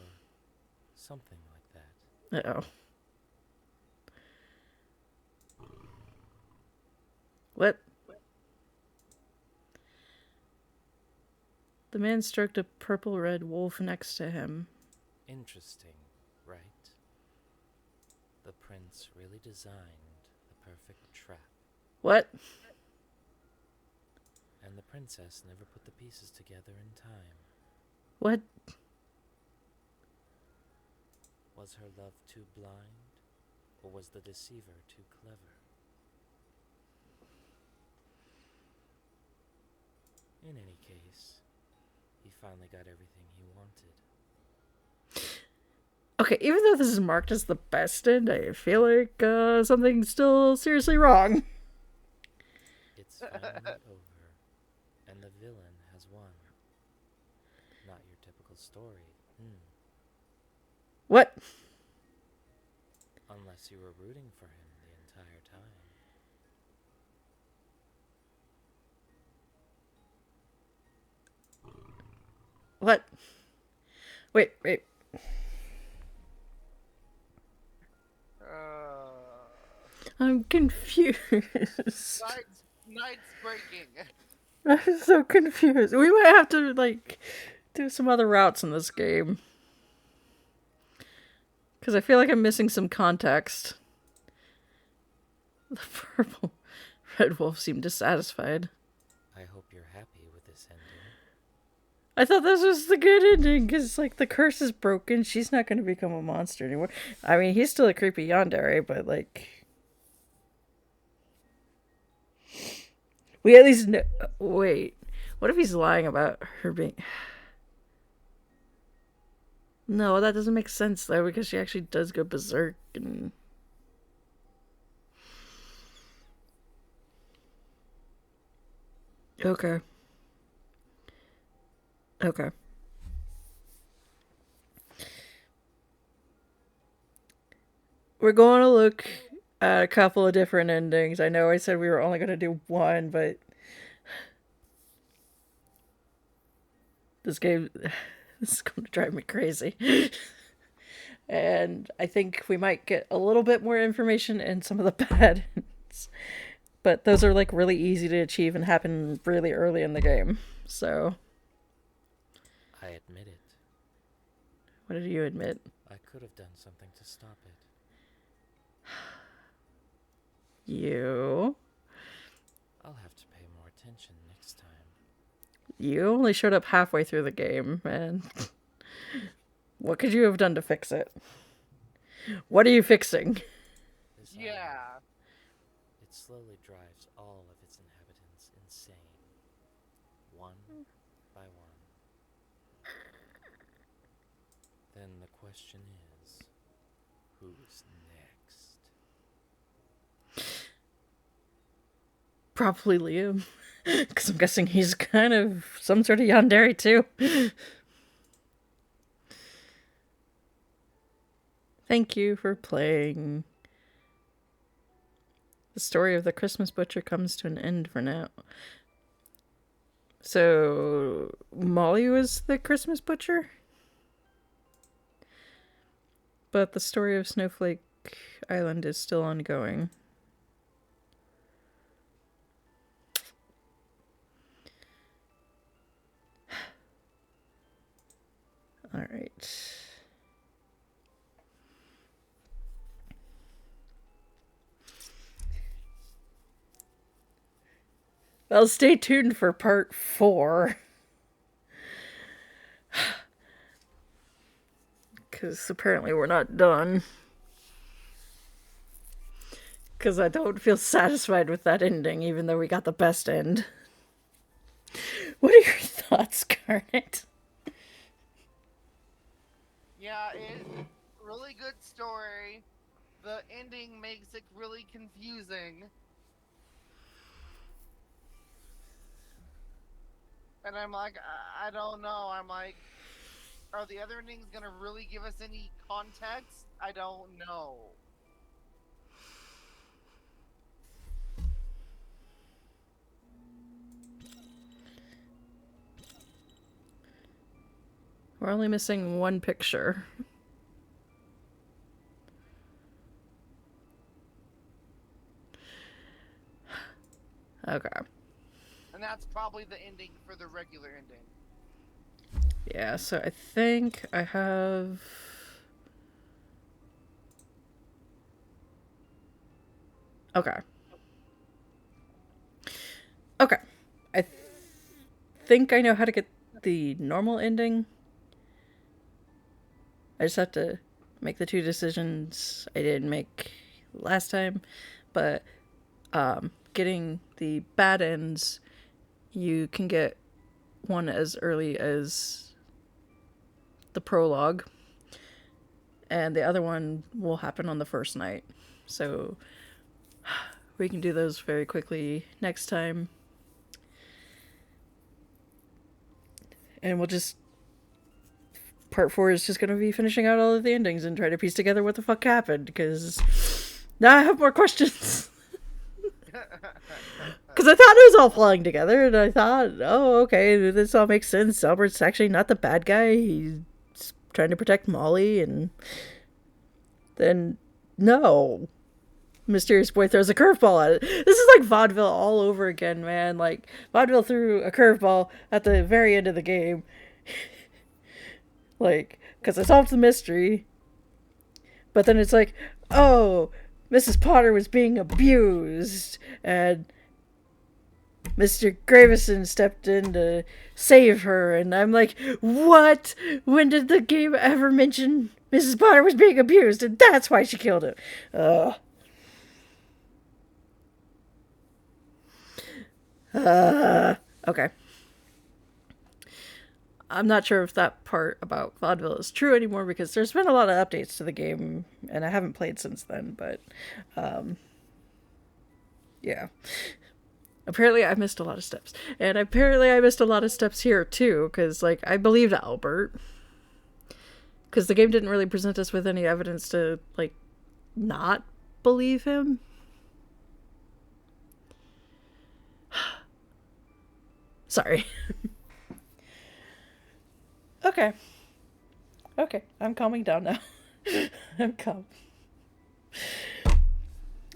something like that. Uh-oh. What? The man stroked a purple-red wolf next to him. Interesting, right? The prince really designed the perfect trap. What? And the princess never put the pieces together in time. What? Was her love too blind? Or was the deceiver too clever? In any case, he finally got everything he wanted. Okay, even though this is marked as the best end, I feel like something's still seriously wrong. It's finally over, and the villain has won. Not your typical story, What? unless you were rooting for him the entire time. What? Wait. I'm confused. Night's breaking. I'm so confused. We might have to, do some other routes in this game. Because I feel like I'm missing some context. The purple red wolf seemed dissatisfied. I hope you're happy with this ending. I thought this was the good ending, because, the curse is broken. She's not going to become a monster anymore. I mean, he's still a creepy yandere, but, we at least know... Wait. What if he's lying about her being... No, that doesn't make sense though, because she actually does go berserk and. Okay. Okay. We're going to look at a couple of different endings. I know I said we were only going to do one, but this game this is going to drive me crazy. And I think we might get a little bit more information in some of the bad ends. But those are like really easy to achieve and happen really early in the game. So, I admit it. what did you admit? I could have done something to stop it. You. I'll have to pay more attention next time. You only showed up halfway through the game, man. What could you have done to fix it? What are you fixing? This Yeah. island, it slowly drives all of its inhabitants insane. One by one. Then the question is, who's next? Probably Liam. Because I'm guessing he's kind of some sort of yandere too. Thank you for playing. The story of the Christmas Butcher comes to an end for now. So, Molly was the Christmas Butcher? But the story of Snowflake Island is still ongoing. Alright. Well, stay tuned for part 4. Because apparently we're not done. Because I don't feel satisfied with that ending, even though we got the best end. What are your thoughts, Garnet? Yeah, it's really good story. The ending makes it really confusing. And I'm like, I don't know. I'm like, are the other endings gonna really give us any context? I don't know. We're only missing one picture. Okay. And that's probably the ending for the regular ending. Yeah, so I think I have... Okay. Okay. I think I know how to get the normal ending. I just have to make the 2 decisions I didn't make last time. But getting the bad ends, you can get one as early as the prologue. And the other one will happen on the first night. So we can do those very quickly next time. And we'll just... Part 4 is just going to be finishing out all of the endings and try to piece together what the fuck happened, because now I have more questions. Because I thought it was all falling together, and I thought, oh, okay, this all makes sense. Albert's actually not the bad guy. He's trying to protect Molly, and then, no. Mysterious Boy throws a curveball at it. This is like vaudeville all over again, man. Like, vaudeville threw a curveball at the very end of the game. Like, because I solved the mystery. But then it's like, oh, Mrs. Potter was being abused. And Mr. Gravison stepped in to save her. And I'm like, what? When did the game ever mention Mrs. Potter was being abused? And that's why she killed him. Okay. I'm not sure if that part about Claudeville is true anymore because there's been a lot of updates to the game and I haven't played since then, but yeah. Apparently I missed a lot of steps. And apparently I missed a lot of steps here too because like I believed Albert because the game didn't really present us with any evidence to like not believe him. Sorry. Okay. Okay, I'm calming down now. I'm calm.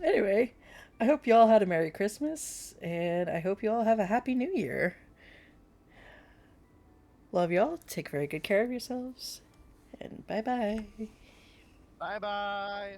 Anyway, I hope you all had a Merry Christmas, and I hope you all have a Happy New Year. Love y'all. Take very good care of yourselves, and bye-bye. Bye bye.